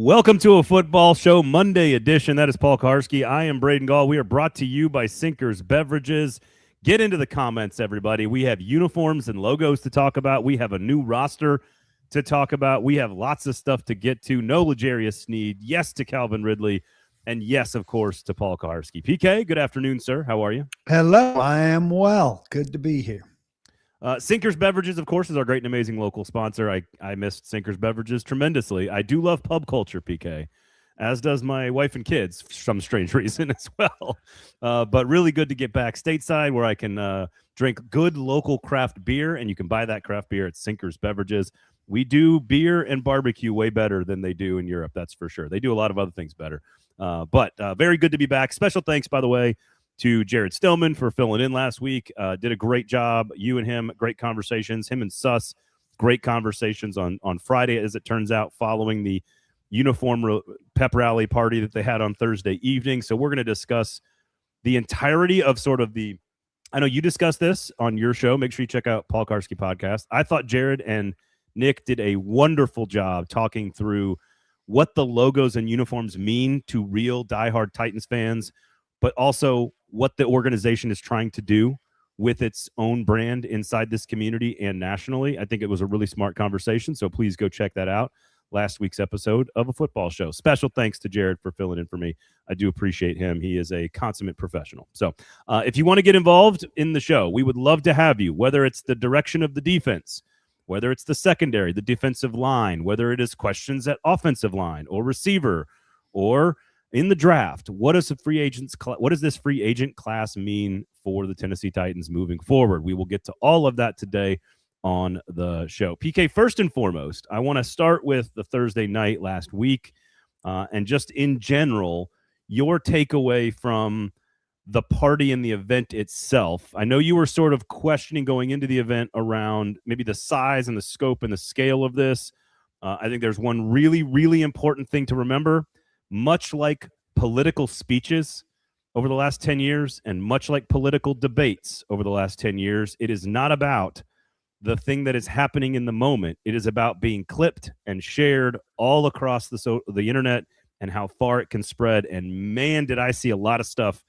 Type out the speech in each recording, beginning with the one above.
Welcome to a football show Monday edition. That is Paul Kuharsky. I am Braden Gall. We are brought to you by Sinkers Beverages. Get into the comments, everybody. We have uniforms and logos to talk about. We have a new roster to talk about. We have lots of stuff to get to. No L'Jarius Sneed. Yes to Calvin Ridley. And yes, of course, to Paul Kuharsky. PK, good afternoon, sir. How are you? Hello. I am well. Good to be here. Sinkers Beverages, of course, is our great and amazing local sponsor. I missed Sinkers Beverages tremendously. I do love pub culture, PK, as does my wife and kids for some strange reason as well. But really good to get back stateside where I can drink good local craft beer, and you can buy that craft beer at Sinkers Beverages. We do beer and barbecue way better than they do in Europe, that's for sure. They do a lot of other things better. But very good to be back. Special thanks, by the way, to Jared Stillman for filling in last week. Did a great job. You and him, great conversations. Him and Suss, great conversations on Friday, as it turns out, following the uniform pep rally party that they had on Thursday evening. So we're going to discuss the entirety of sort of the – I know you discussed this on your show. Make sure you check out Paul Kuharsky podcast. I thought Jared and Nick did a wonderful job talking through what the logos and uniforms mean to real diehard Titans fans, but also what the organization is trying to do with its own brand inside this community and nationally. I think it was a really smart conversation, so please go check that out. Last week's episode of A Football Show. Special thanks to Jared for filling in for me. I do appreciate him. He is a consummate professional. So if you want to get involved in the show, we would love to have you, whether it's the direction of the defense, whether it's the secondary, the defensive line, whether it is questions at offensive line or receiver, or in the draft. What does this free agent class mean for the Tennessee Titans moving forward? We will get to all of that today on the show. PK, first and foremost, I want to start with the Thursday night last week, and just in general, your takeaway from the party and the event itself. I know you were sort of questioning going into the event around maybe the size and the scope and the scale of this. I think there's one really, really important thing to remember. Much like political speeches over the last 10 years and much like political debates over the last 10 years, it is not about the thing that is happening in the moment. It is about being clipped and shared all across the internet and how far it can spread. And man, did I see a lot of stuff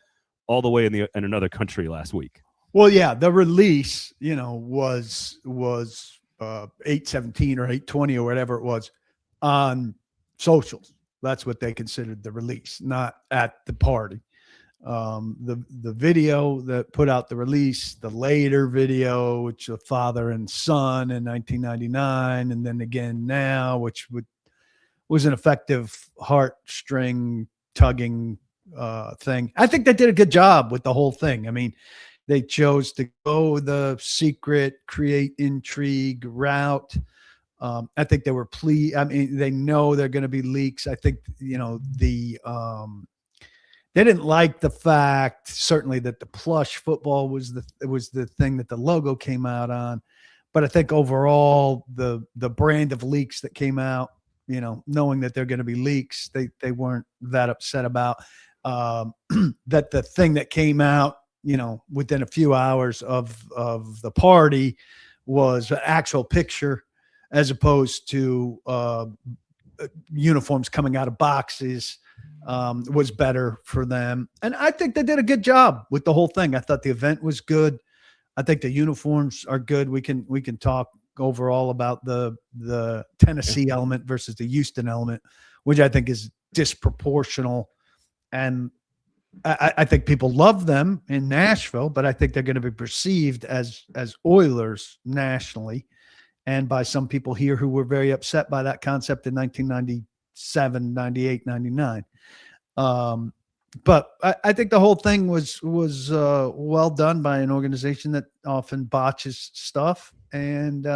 all the way in another country last week. Well, yeah, the release, was 8/17 or 8/20 or whatever it was on socials. That's what they considered the release, not at the party. The video that put out the release, the later video, which the father and son in 1999, and then again now, which was an effective heartstring tugging thing. I think they did a good job with the whole thing. I mean, they chose to go the secret, create intrigue route. I think they were they know they're going to be leaks. I think, they didn't like the fact, certainly, that the plush football was the thing that the logo came out on. But I think overall, the brand of leaks that came out, knowing that they're going to be leaks, they weren't that upset about that. The thing that came out, within a few hours of the party was an actual picture, as opposed to uniforms coming out of boxes, was better for them. And I think they did a good job with the whole thing. I thought the event was good. I think the uniforms are good. We can talk overall about the Tennessee element versus the Houston element, which I think is disproportional. And I think people love them in Nashville, but I think they're going to be perceived as Oilers nationally, and by some people here who were very upset by that concept in 1997, 98, 99. But I think the whole thing was well done by an organization that often botches stuff, and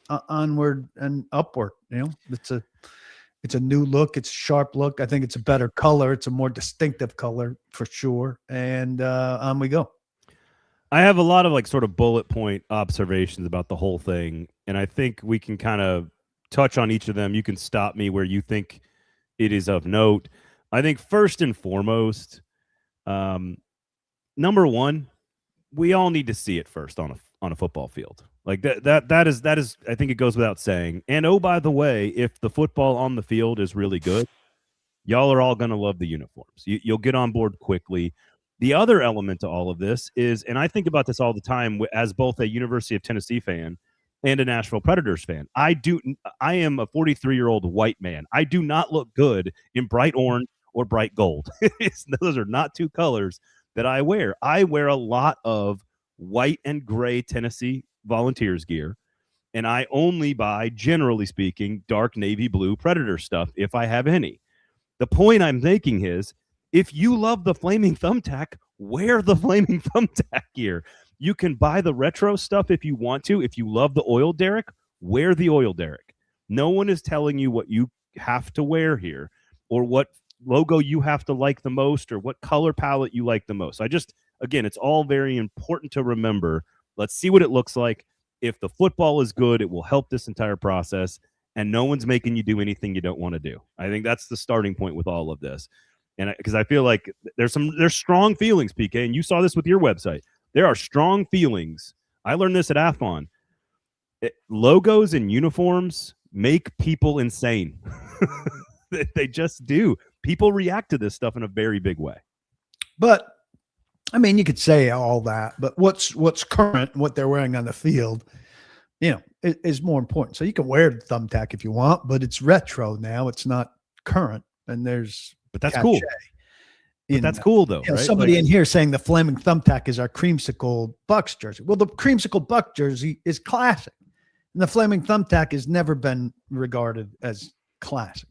onward and upward. It's a new look. It's a sharp look. I think it's a better color. It's a more distinctive color for sure. And on we go. I have a lot of sort of bullet point observations about the whole thing, and I think we can kind of touch on each of them. You can stop me where you think it is of note. I think first and foremost, number one, we all need to see it first on a football field. Like that is I think it goes without saying. And oh, by the way, if the football on the field is really good, y'all are all going to love the uniforms. You'll get on board quickly. The other element to all of this is, and I think about this all the time as both a University of Tennessee fan and a Nashville Predators fan. I am a 43-year-old white man. I do not look good in bright orange or bright gold. Those are not two colors that I wear. I wear a lot of white and gray Tennessee Volunteers gear, and I only buy, generally speaking, dark navy blue Predator stuff if I have any. The point I'm making is, if you love the Flaming Thumbtack, wear the Flaming Thumbtack gear. You can buy the retro stuff if you want to. If you love the oil derrick, wear the oil derrick. No one is telling you what you have to wear here or what logo you have to like the most or what color palette you like the most. Again, it's all very important to remember. Let's see what it looks like. If the football is good, it will help this entire process, and no one's making you do anything you don't want to do. I think that's the starting point with all of this. And because I feel like there's strong feelings, PK, and you saw this with your website. There are strong feelings. I learned this at AFON. Logos and uniforms make people insane. They just do. People react to this stuff in a very big way. But I mean, you could say all that, but what's current, what they're wearing on the field, is more important. So you can wear the Thumbtack if you want, but it's retro now. It's not current, and but that's cool. But that's cool though. Right? Somebody in here saying the Flaming Thumbtack is our creamsicle Bucks jersey. Well, the creamsicle Buck jersey is classic, and the Flaming Thumbtack has never been regarded as classic.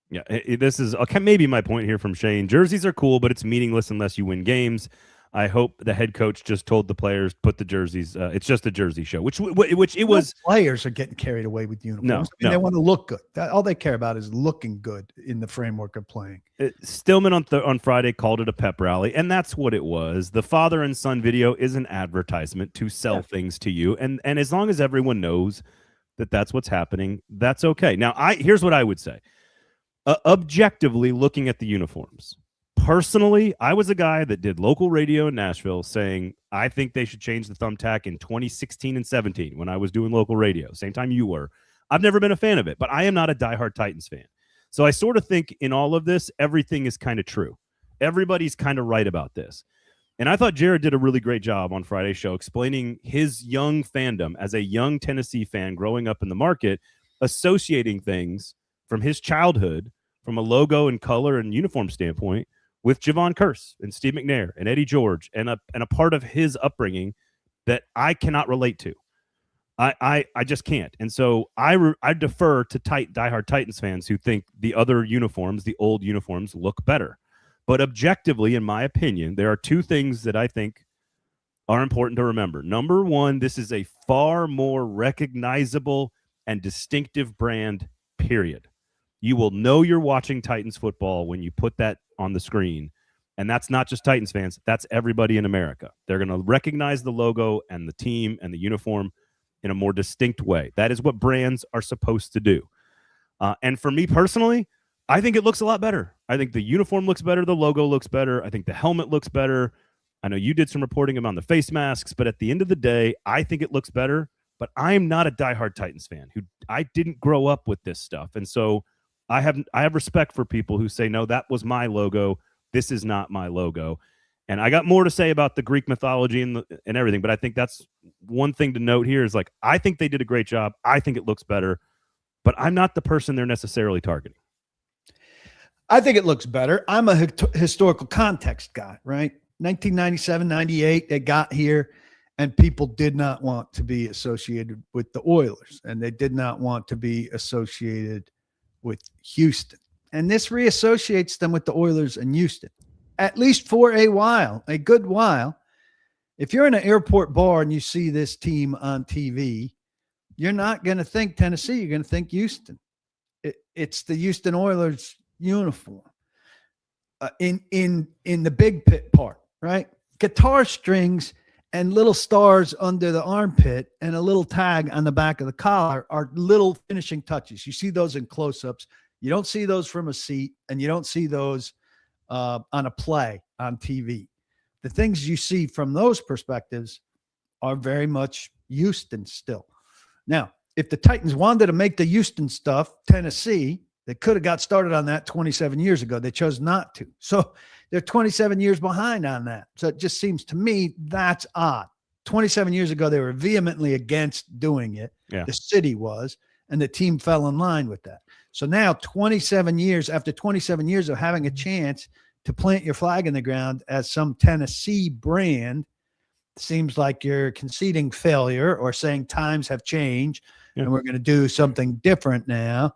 Yeah, this is maybe my point here from Shane. Jerseys are cool, but it's meaningless unless you win games. I hope the head coach just told the players, put the jerseys. It's just a jersey show, which it was. Players are getting carried away with uniforms. They want to look good. All they care about is looking good in the framework of playing. Stillman on Friday called it a pep rally, and that's what it was. The father and son video is an advertisement to sell things to you, and as long as everyone knows that that's what's happening, that's okay. Now, here's what I would say. Objectively looking at the uniforms. Personally, I was a guy that did local radio in Nashville saying, I think they should change the Thumbtack in 2016 and 17 when I was doing local radio, same time you were. I've never been a fan of it, but I am not a diehard Titans fan. So I sort of think in all of this, everything is kind of true. Everybody's kind of right about this. And I thought Jared did a really great job on Friday's show explaining his young fandom as a young Tennessee fan growing up in the market, associating things from his childhood, from a logo and color and uniform standpoint, with Javon Curse and Steve McNair and Eddie George and a part of his upbringing that I cannot relate to. I just can't. And so I defer to diehard Titans fans who think the other uniforms, the old uniforms, look better. But objectively, in my opinion, there are two things that I think are important to remember. Number one, this is a far more recognizable and distinctive brand, period. You will know you're watching Titans football when you put that on the screen. And that's not just Titans fans. That's everybody in America. They're going to recognize the logo and the team and the uniform in a more distinct way. That is what brands are supposed to do. And for me personally, I think it looks a lot better. I think the uniform looks better. The logo looks better. I think the helmet looks better. I know you did some reporting about the face masks, but at the end of the day, I think it looks better. But I'm not a diehard Titans fan. I didn't grow up with this stuff. And so I have respect for people who say, no, that was my logo. This is not my logo. And I got more to say about the Greek mythology and everything, but I think that's one thing to note here is I think they did a great job. I think it looks better, but I'm not the person they're necessarily targeting. I think it looks better. I'm a historical context guy, right? 1997, 98, they got here and people did not want to be associated with the Oilers and they did not want to be associated with Houston. And this reassociates them with the Oilers and Houston, at least for a good while. If you're in an airport bar and you see this team on TV, you're not going to think Tennessee. You're going to think Houston. It's the Houston Oilers uniform in the big pit part, right? Guitar strings and little stars under the armpit and a little tag on the back of the collar are little finishing touches. You see those in close-ups. You don't see those from a seat, and you don't see those on a play on TV. The things you see from those perspectives are very much Houston still. Now, if the Titans wanted to make the Houston stuff Tennessee, they could have got started on that 27 years ago. They chose not to. So they're 27 years behind on that. So it just seems to me that's odd. 27 years ago, they were vehemently against doing it. Yeah. The city was, and the team fell in line with that. So now 27 years, after 27 years of having a chance to plant your flag in the ground as some Tennessee brand, seems like you're conceding failure or saying times have changed and we're going to do something different now.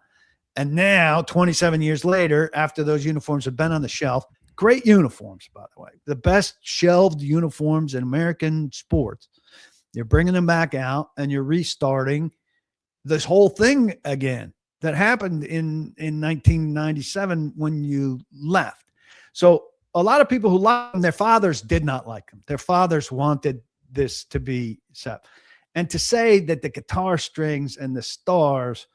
And now 27 years later, after those uniforms have been on the shelf, great uniforms, by the way, the best shelved uniforms in American sports, you're bringing them back out and you're restarting this whole thing again that happened in 1997 when you left. So a lot of people who liked them, their fathers did not like them. Their fathers wanted this to be set. And to say that the guitar strings and the stars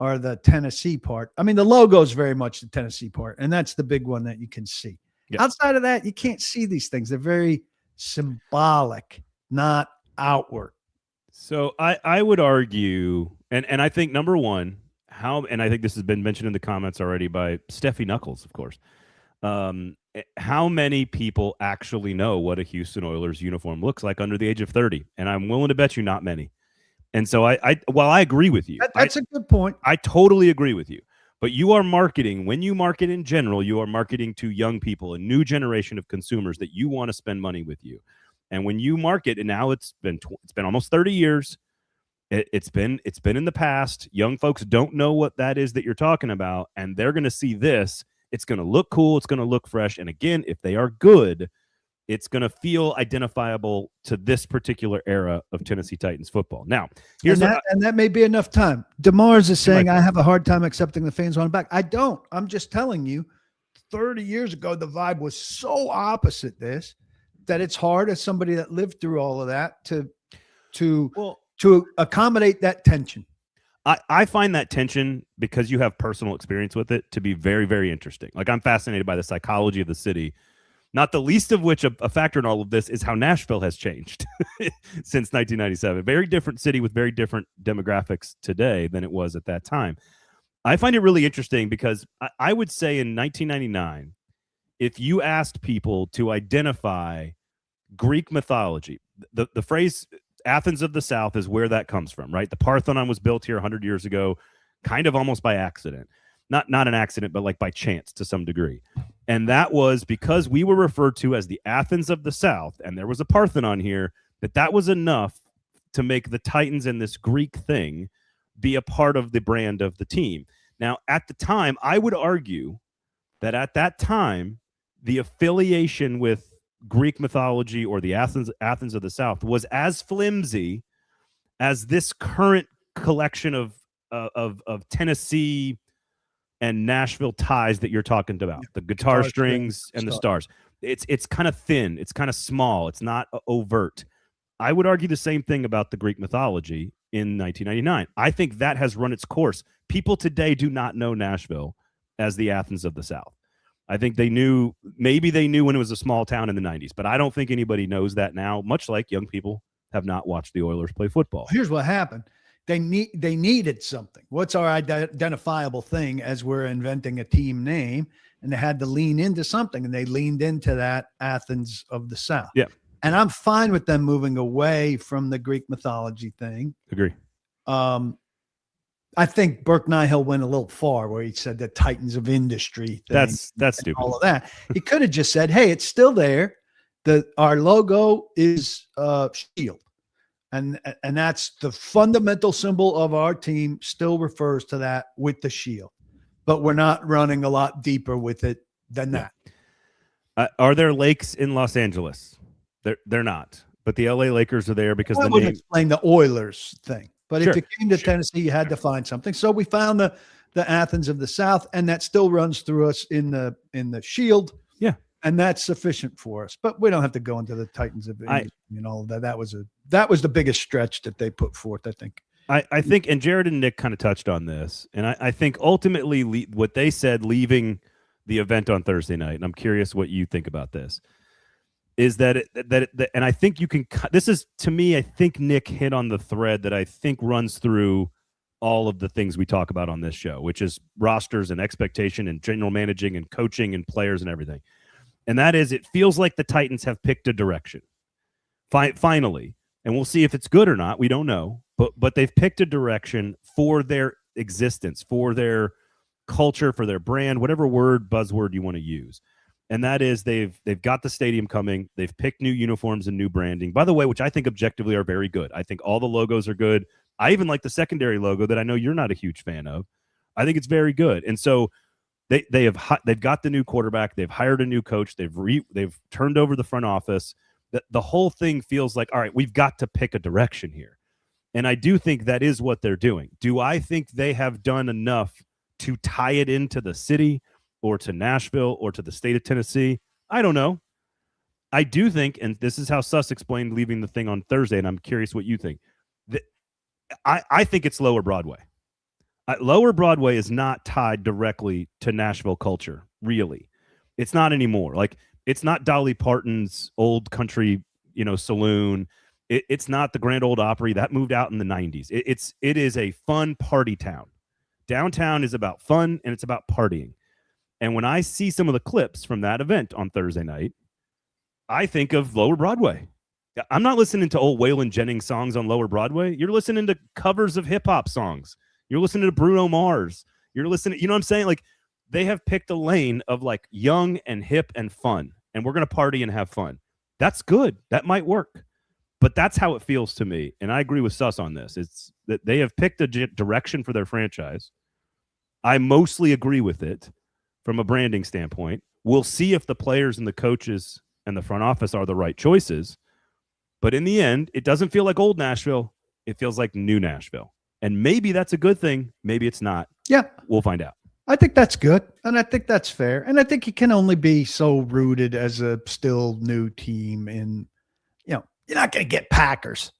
are the Tennessee part, I mean, the logo is very much the Tennessee part, and that's the big one that you can see. Yep. Outside of that, you can't see these things. They're very symbolic, not outward. So I would argue, and I think number one, and I think this has been mentioned in the comments already by Steffi Knuckles, of course. How many people actually know what a Houston Oilers uniform looks like under the age of 30? And I'm willing to bet you not many. And so while I agree with you, that's a good point. I totally agree with you. But you are marketing, when you market in general, you are marketing to young people, a new generation of consumers that you want to spend money with you. And when you market, and now it's been almost 30 years, it's been in the past. Young folks don't know what that is that you're talking about, and they're going to see this. It's going to look cool. It's going to look fresh. And again, if they are good, it's going to feel identifiable to this particular era of Tennessee Titans football. Now, and that may be enough time. DeMars is saying, I have a hard time accepting the fans on back. I don't. I'm just telling you, 30 years ago, the vibe was so opposite this that it's hard as somebody that lived through all of that to accommodate that tension. I find that tension, because you have personal experience with it, to be very, very interesting. Like, I'm fascinated by the psychology of the city, not the least of which a factor in all of this is how Nashville has changed since 1997. Very different city with very different demographics today than it was at that time. I find it really interesting because I would say in 1999, if you asked people to identify Greek mythology, the phrase Athens of the South is where that comes from, right? The Parthenon was built here 100 years ago, kind of almost by accident. Not an accident, but like by chance to some degree. And that was because we were referred to as the Athens of the South, and there was a Parthenon here, that was enough to make the Titans and this Greek thing be a part of the brand of the team. Now, at the time, I would argue that at that time, the affiliation with Greek mythology or the Athens of the South was as flimsy as this current collection of Tennessee and Nashville ties that you're talking about, the guitar strings and the stars. It's kind of thin. It's kind of small. It's not overt. I would argue the same thing about the Greek mythology in 1999. I think that has run its course. People today do not know Nashville as the Athens of the South. I think maybe they knew when it was a small town in the 90s, but I don't think anybody knows that now, much like young people have not watched the Oilers play football. Here's what happened. They needed something. What's our identifiable thing as we're inventing a team name? And they had to lean into something, and they leaned into that Athens of the South. Yeah. And I'm fine with them moving away from the Greek mythology thing. Agree. I think Burke Nihill went a little far where he said the Titans of industry thing. That's stupid. All of that. He could have just said, hey, it's still there. Our logo is shield. And that's the fundamental symbol of our team, still refers to that with the shield. But we're not running a lot deeper with it than that. Are there lakes in Los Angeles? They're not. But the LA Lakers are there because the name explain the Oilers thing. But if it came to Tennessee, you had to find something. So we found the Athens of the South, and that still runs through us in the shield. Yeah. And that's sufficient for us. But we don't have to go into the Titans of all that. That was the biggest stretch that they put forth, I think. I think, and Jared and Nick kind of touched on this, and I think ultimately what they said leaving the event on Thursday night, and I'm curious what you think about this, is that and I think you can. This is, to me, I think Nick hit on the thread that I think runs through all of the things we talk about on this show, which is rosters and expectation and general managing and coaching and players and everything. And that is, it feels like the Titans have picked a direction. Finally, and we'll see if it's good or not. We don't know, but they've picked a direction for their existence, for their culture, for their brand, whatever buzzword you want to use. And that is, they've got the stadium coming. They've picked new uniforms and new branding, by the way, which I think objectively are very good. I think all the logos are good. I even like the secondary logo that I know you're not a huge fan of. I think it's very good. And so they've got the new quarterback. They've hired a new coach. They've turned over the front office. The whole thing feels like, all right, we've got to pick a direction here. And I do think that is what they're doing. Do I think they have done enough to tie it into the city or to Nashville or to the state of Tennessee? I don't know. I do think, and this is how Suss explained leaving the thing on Thursday, and I'm curious what you think. I think it's Lower Broadway. Lower Broadway is not tied directly to Nashville culture, really. It's not anymore. Like, it's not Dolly Parton's old country, saloon. It's not the Grand Ole Opry that moved out in the 90s. It is a fun party town. Downtown is about fun and it's about partying. And when I see some of the clips from that event on Thursday night, I think of Lower Broadway. I'm not listening to old Waylon Jennings songs on Lower Broadway. You're listening to covers of hip hop songs. You're listening to Bruno Mars. You're listening, you know what I'm saying? Like, they have picked a lane of like young and hip and fun, and we're going to party and have fun. That's good. That might work. But that's how it feels to me. And I agree with Suss on this. It's that they have picked a direction for their franchise. I mostly agree with it from a branding standpoint. We'll see if the players and the coaches and the front office are the right choices. But in the end, it doesn't feel like old Nashville. It feels like new Nashville. And maybe that's a good thing. Maybe it's not. Yeah. We'll find out. I think that's good. And I think that's fair. And I think you can only be so rooted as a still new team in, you're not going to get Packers,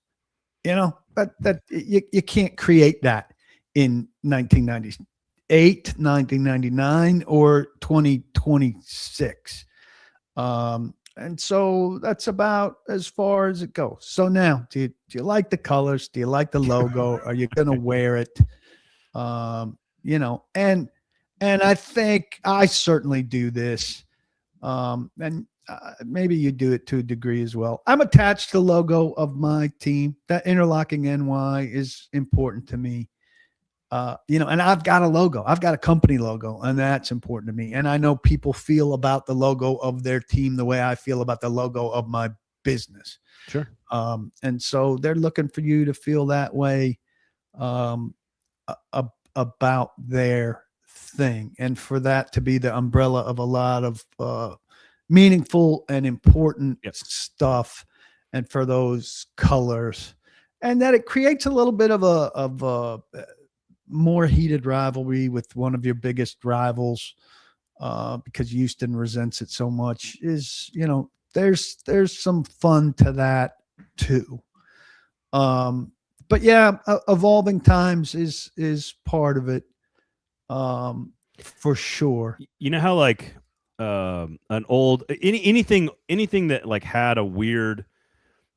but that you can't create that in 1998, 1999, or 2026. And so that's about as far as it goes. So now, do you like the colors? Do you like the logo? Are you going to wear it? And I think I certainly do this. And maybe you do it to a degree as well. I'm attached to the logo of my team. That interlocking NY is important to me. And I've got a logo. I've got a company logo, and that's important to me. And I know people feel about the logo of their team the way I feel about the logo of my business. Sure. And so they're looking for you to feel that way about their thing, and for that to be the umbrella of a lot of meaningful and important stuff, and for those colors, and that it creates a little bit of a more heated rivalry with one of your biggest rivals, because Houston resents it so much. Is there's some fun to that too. But yeah, evolving times is part of it, for sure. You know how like an old anything that like had a weird,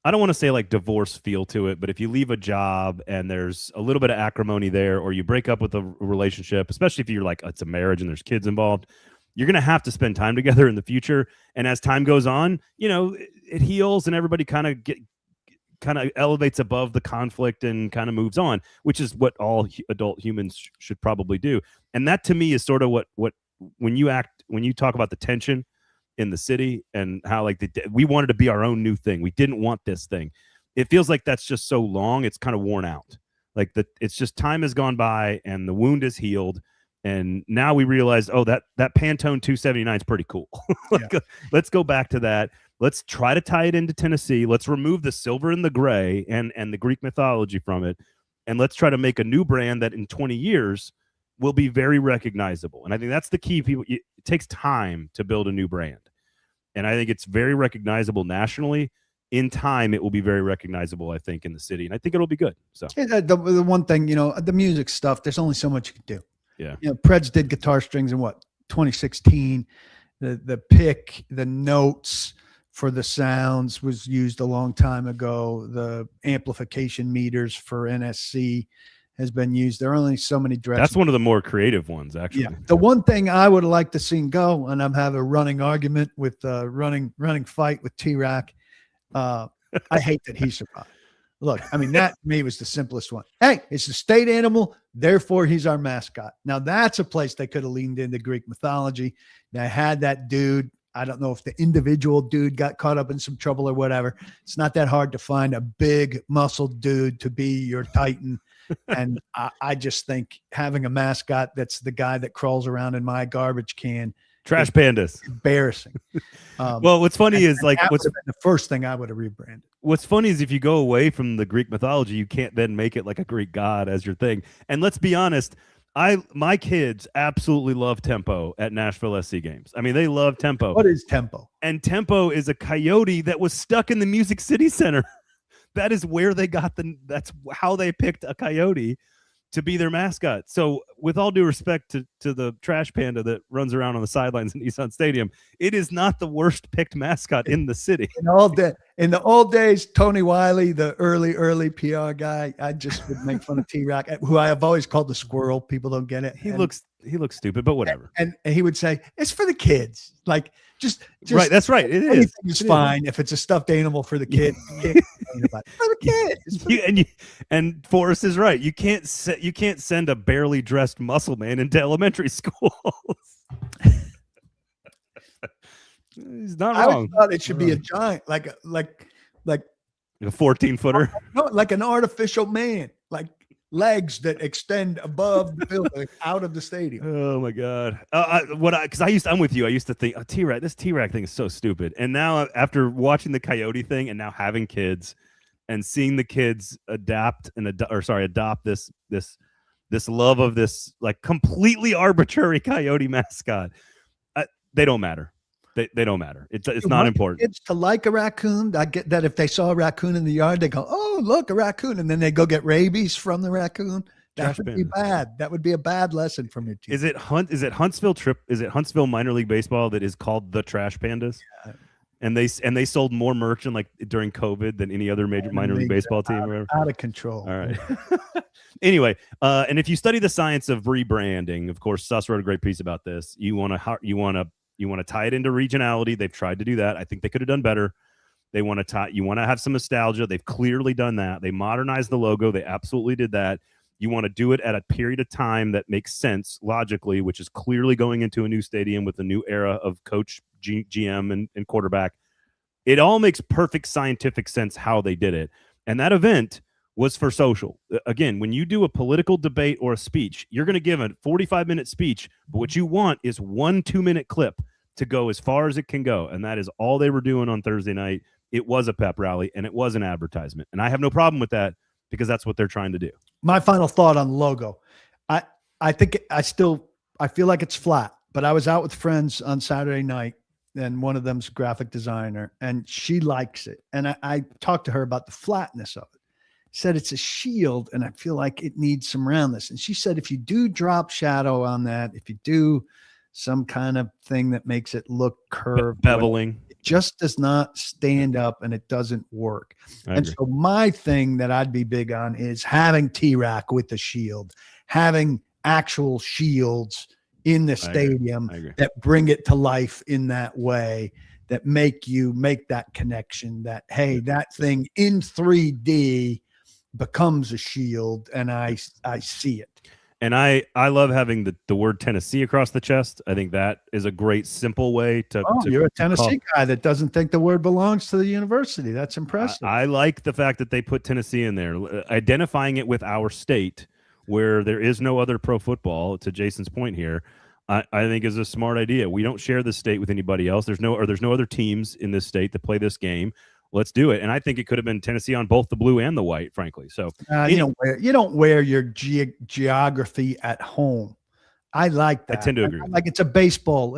I don't want to say like divorce feel to it, but if you leave a job and there's a little bit of acrimony there, or you break up with a relationship, especially if you're like, it's a marriage and there's kids involved, you're going to have to spend time together in the future. And as time goes on, it heals and everybody kind of elevates above the conflict and kind of moves on, which is what all adult humans should probably do. And that to me is sort of what when you talk about the tension in the city and how like we wanted to be our own new thing. We didn't want this thing. It feels like that's just so long. It's kind of worn out. Like it's just time has gone by and the wound is healed. And now we realize, that Pantone 279 is pretty cool. Let's go back to that. Let's try to tie it into Tennessee. Let's remove the silver and the gray and the Greek mythology from it. And let's try to make a new brand that in 20 years will be very recognizable. And I think that's the key. It takes time to build a new brand. And I think it's very recognizable nationally. In time, it will be very recognizable, I think, in the city. And I think it'll be good. So the one thing, the music stuff, there's only so much you can do. Yeah. Preds did guitar strings in 2016. The pick, the notes for the sounds was used a long time ago. The amplification meters for NSC has been used. There are only so many dress. That's one of the more creative ones, actually. Yeah. The one thing I would like to see go, and I'm having a running argument with running fight with T-Rack. I hate that he survived. Look, I mean, that to me was the simplest one. Hey, it's a state animal, therefore he's our mascot. Now that's a place they could have leaned into Greek mythology. They had that dude. I don't know if the individual dude got caught up in some trouble or whatever. It's not that hard to find a big muscled dude to be your Titan. And I just think having a mascot that's the guy that crawls around in my garbage can. Trash pandas. Embarrassing. Well, what's funny is like what's the first thing I would have rebranded. What's funny is if you go away from the Greek mythology, you can't then make it like a Greek god as your thing. And let's be honest, my kids absolutely love Tempo at Nashville SC games. I mean, they love Tempo. What is Tempo? And Tempo is a coyote that was stuck in the Music City Center. That is where they got that's how they picked a coyote to be their mascot. So with all due respect to the trash panda that runs around on the sidelines in Nissan Stadium, it is not the worst picked mascot in the city. In the old days, Tony Wiley, the early PR guy, I just would make fun of T-Rock, who I have always called the squirrel. People don't get it. He looks stupid, but whatever. And he would say, it's for the kids. Like just right. That's right. It is. It's fine if it's a stuffed animal for the kid. For the kid. And Forrest is right. You can't send a barely dressed muscle man into elementary schools. He's not wrong. I thought it should be a giant, like a 14-footer. No, like an artificial man, like legs that extend above the building out of the stadium. Oh my God. I'm with you. I used to think this T-Rack thing is so stupid. And now after watching the coyote thing and now having kids and seeing the kids adopt this love of this like completely arbitrary coyote mascot, they don't matter. They don't matter. It's not important. Kids to like a raccoon. I get that if they saw a raccoon in the yard, they go, "Oh, look, a raccoon," and then they go get rabies from the raccoon. That would be bad. That would be a bad lesson from your team. Is it Huntsville minor league baseball that is called the Trash Pandas? Yeah. And they sold more merch during COVID than any other minor league baseball team. Out of control. All right. Anyway, and if you study the science of rebranding, of course, Suss wrote a great piece about this. You want to tie it into regionality. They've tried to do that. I think they could have done better. You want to have some nostalgia. They've clearly done that. They modernized the logo. They absolutely did that. You want to do it at a period of time that makes sense logically, which is clearly going into a new stadium with a new era of coach, GM, and quarterback. It all makes perfect scientific sense how they did it. And that event was for social. Again, when you do a political debate or a speech, you're going to give a 45-minute speech, but what you want is 1 2-minute clip to go as far as it can go. And that is all they were doing on Thursday night. It was a pep rally and it was an advertisement. And I have no problem with that because that's what they're trying to do. My final thought on the logo. I think I feel like it's flat, but I was out with friends on Saturday night and one of them's a graphic designer and she likes it. And I talked to her about the flatness of it. Said it's a shield and I feel like it needs some roundness. And she said, if you do drop shadow on that, if you do some kind of thing that makes it look curved, beveling, it just does not stand up and it doesn't work. And so my thing that I'd be big on is having T-Rack with the shield, having actual shields in the stadium that bring it to life in that way, that make that connection that, hey, that thing in 3D becomes a shield, and I see it. And I love having the word Tennessee across the chest. I think that is a great, simple way to. Oh, you're a Tennessee guy that doesn't think the word belongs to the university. That's impressive. I like the fact that they put Tennessee in there, identifying it with our state, where there is no other pro football. To Jason's point here, I think is a smart idea. We don't share this state with anybody else. There's no other teams in this state that play this game. Let's do it. And I think it could have been Tennessee on both the blue and the white, frankly. So you don't wear your geography at home. I like that. I tend to agree. Like it's a baseball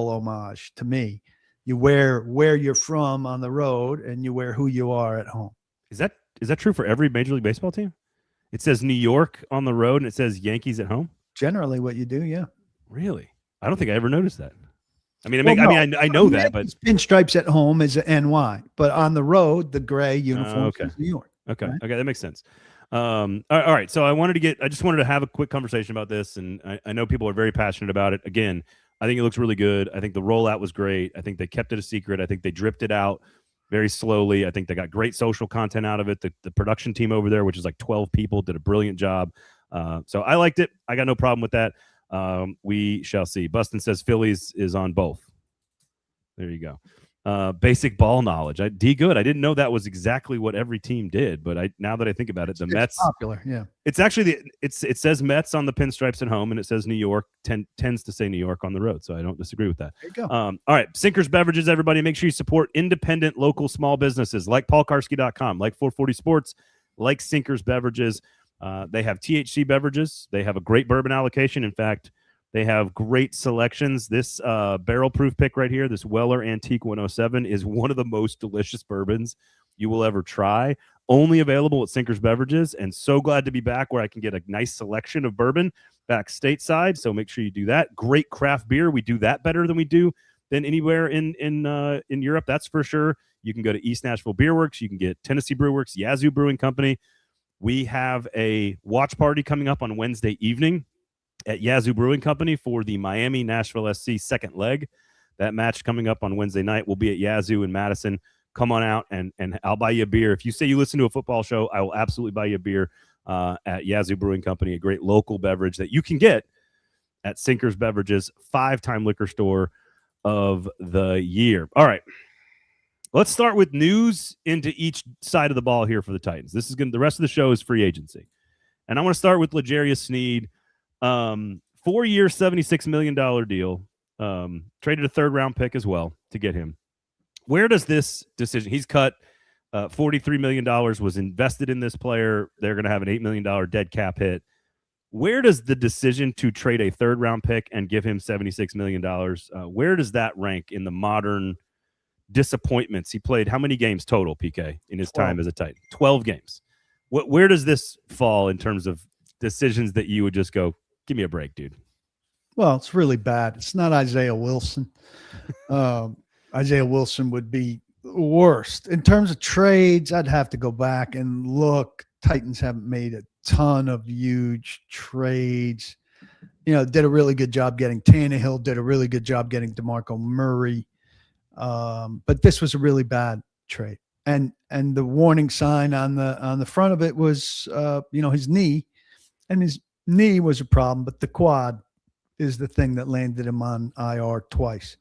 homage to me. You wear where you're from on the road and you wear who you are at home. Is that true for every Major League Baseball team? It says New York on the road and it says Yankees at home? Generally what you do, yeah. Really? I don't think I ever noticed that. I mean, Well, I know that, but pinstripes at home is a NY, but on the road, the gray uniform okay. is New York. Okay. Right? Okay. That makes sense. All right. So I just wanted to have a quick conversation about this. And I know people are very passionate about it. Again, I think it looks really good. I think the rollout was great. I think they kept it a secret. I think they dripped it out very slowly. I think they got great social content out of it. The production team over there, which is like 12 people, did a brilliant job. So I liked it. I got no problem with that. We shall see. Bustin says Phillies is on both. There you go. Basic ball knowledge. Good. I didn't know that was exactly what every team did, but now that I think about it, the Mets popular. Yeah, it's actually it says Mets on the pinstripes at home, and it says New York tends to say New York on the road. So I don't disagree with that. There you go. All right, Sinkers Beverages. Everybody, make sure you support independent, local, small businesses like PaulKuharsky.com, like 440 Sports, like Sinkers Beverages. They have THC beverages. They have a great bourbon allocation. In fact, they have great selections. This barrel proof pick right here, this Weller Antique 107, is one of the most delicious bourbons you will ever try. Only available at Sinkers Beverages, and so glad to be back where I can get a nice selection of bourbon back stateside. So make sure you do that. Great craft beer. We do that better than anywhere in Europe. That's for sure. You can go to East Nashville Beer Works. You can get Tennessee Brew Works, Yazoo Brewing Company. We have a watch party coming up on Wednesday evening at Yazoo Brewing Company for the Miami Nashville SC second leg. That match coming up on Wednesday night will be at Yazoo in Madison. Come on out and I'll buy you a beer. If you say you listen to a football show, I will absolutely buy you a beer at Yazoo Brewing Company, a great local beverage that you can get at Sinkers Beverages, 5-time liquor store of the year. All right. Let's start with news into each side of the ball here for the Titans. The rest of the show is free agency. And I want to start with L'Jarius Sneed. 4-year, $76 million deal. Traded a third-round pick as well to get him. Where does this decision? He's cut $43 million was invested in this player. They're going to have an $8 million dead cap hit. Where does the decision to trade a third-round pick and give him $76 million, where does that rank in the modern disappointments? He played how many games total, PK, in his 12. time as a Titan? 12 games. Where does this fall in terms of decisions that you would just go, give me a break, dude? Well, it's really bad. It's not Isaiah Wilson. Isaiah Wilson would be worst. In terms of trades, I'd have to go back and look. Titans haven't made a ton of huge trades. Did a really good job getting Tannehill, did a really good job getting DeMarco Murray. But this was a really bad trade. And the warning sign on the front of it was, his knee. And his knee was a problem, but the quad is the thing that landed him on IR twice.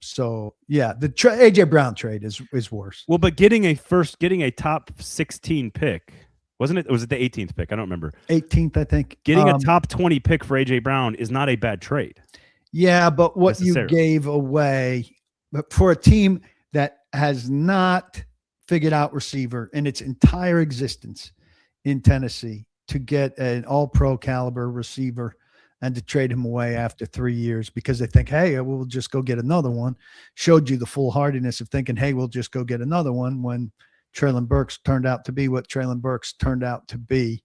So yeah, the AJ Brown trade is worse. Well, but getting a top 16 pick, wasn't it? Was it the 18th pick? I don't remember. 18th, I think. Getting a top 20 pick for AJ Brown is not a bad trade. Yeah, but what you gave away, but for a team that has not figured out receiver in its entire existence in Tennessee, to get an all-pro caliber receiver and to trade him away after 3 years because they think, hey, we'll just go get another one, showed you the foolhardiness of thinking, hey, we'll just go get another one when Treylon Burks turned out to be what Treylon Burks turned out to be.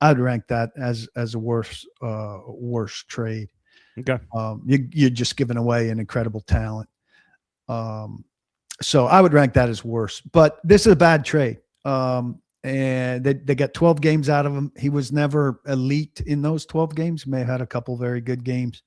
I'd rank that as a worse trade. Okay. You're just giving away an incredible talent. So I would rank that as worse. But this is a bad trade. And they got 12 games out of him. He was never elite in those 12 games. He may have had a couple very good games.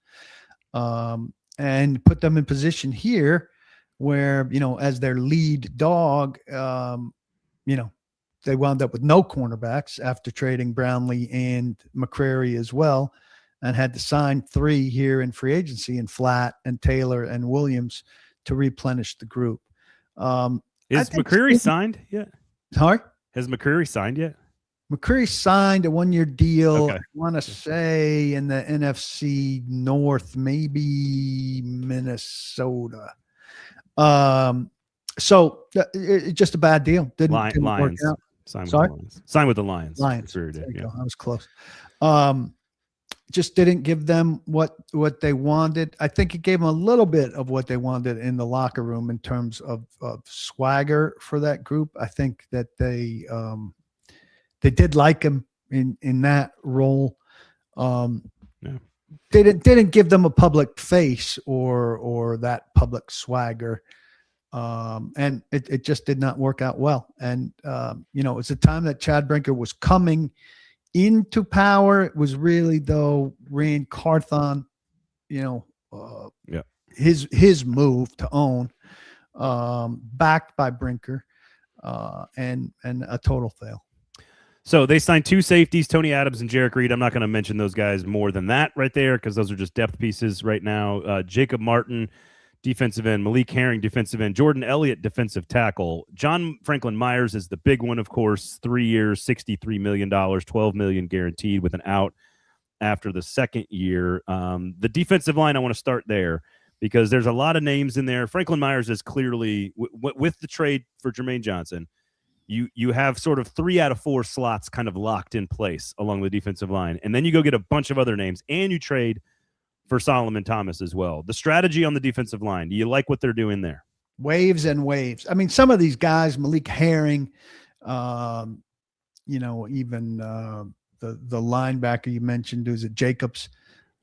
And put them in position here where, as their lead dog, they wound up with no cornerbacks after trading Brownlee and McCrary as well, and had to sign 3 here in free agency in Flatt and Taylor and Williams to replenish the group. Is McCreary signed yet? Sorry? Has McCreary signed yet? McCreary signed a 1-year deal. Okay. I want to say in the NFC North, maybe Minnesota. So it's just a bad deal. Didn't work out. Sign with the Lions. Lions. Sure did, yeah. I was close. Just didn't give them what they wanted. I think it gave them a little bit of what they wanted in the locker room in terms of swagger for that group. I think that they did like him in that role. Yeah. didn't give them a public face or that public swagger. And it just did not work out well. And, it's a time that Chad Brinker was coming into power. It was really, though, Rand Carthon, his move to own, backed by Brinker, and a total fail. So they signed 2 safeties, Tony Adams and Jarek Reed. I'm not going to mention those guys more than that right there because those are just depth pieces right now. Jacob Martin, defensive end. Malik Herring, defensive end. Jordan Elliott, defensive tackle. John Franklin Myers is the big one, of course. 3 years, $63 million, $12 million guaranteed with an out after the second year. The defensive line, I want to start there because there's a lot of names in there. Franklin Myers is clearly, with the trade for Jermaine Johnson, you have sort of 3 out of 4 slots kind of locked in place along the defensive line. And then you go get a bunch of other names and you trade for Solomon Thomas as well. The strategy on the defensive line, do you like what they're doing there? Waves and waves. I mean, some of these guys, Malik Herring, even the linebacker you mentioned, who's at Jacobs,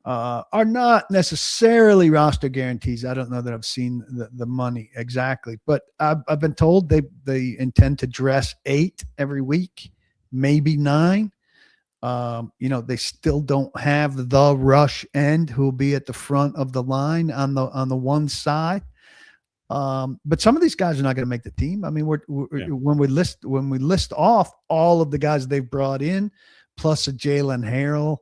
are not necessarily roster guarantees. I don't know that I've seen the money exactly, but I've been told they intend to dress 8 every week, maybe 9. They still don't have the rush end who will be at the front of the line on the one side. But some of these guys are not going to make the team. I mean, when we list off all of the guys they've brought in, plus a Jalen Harrell,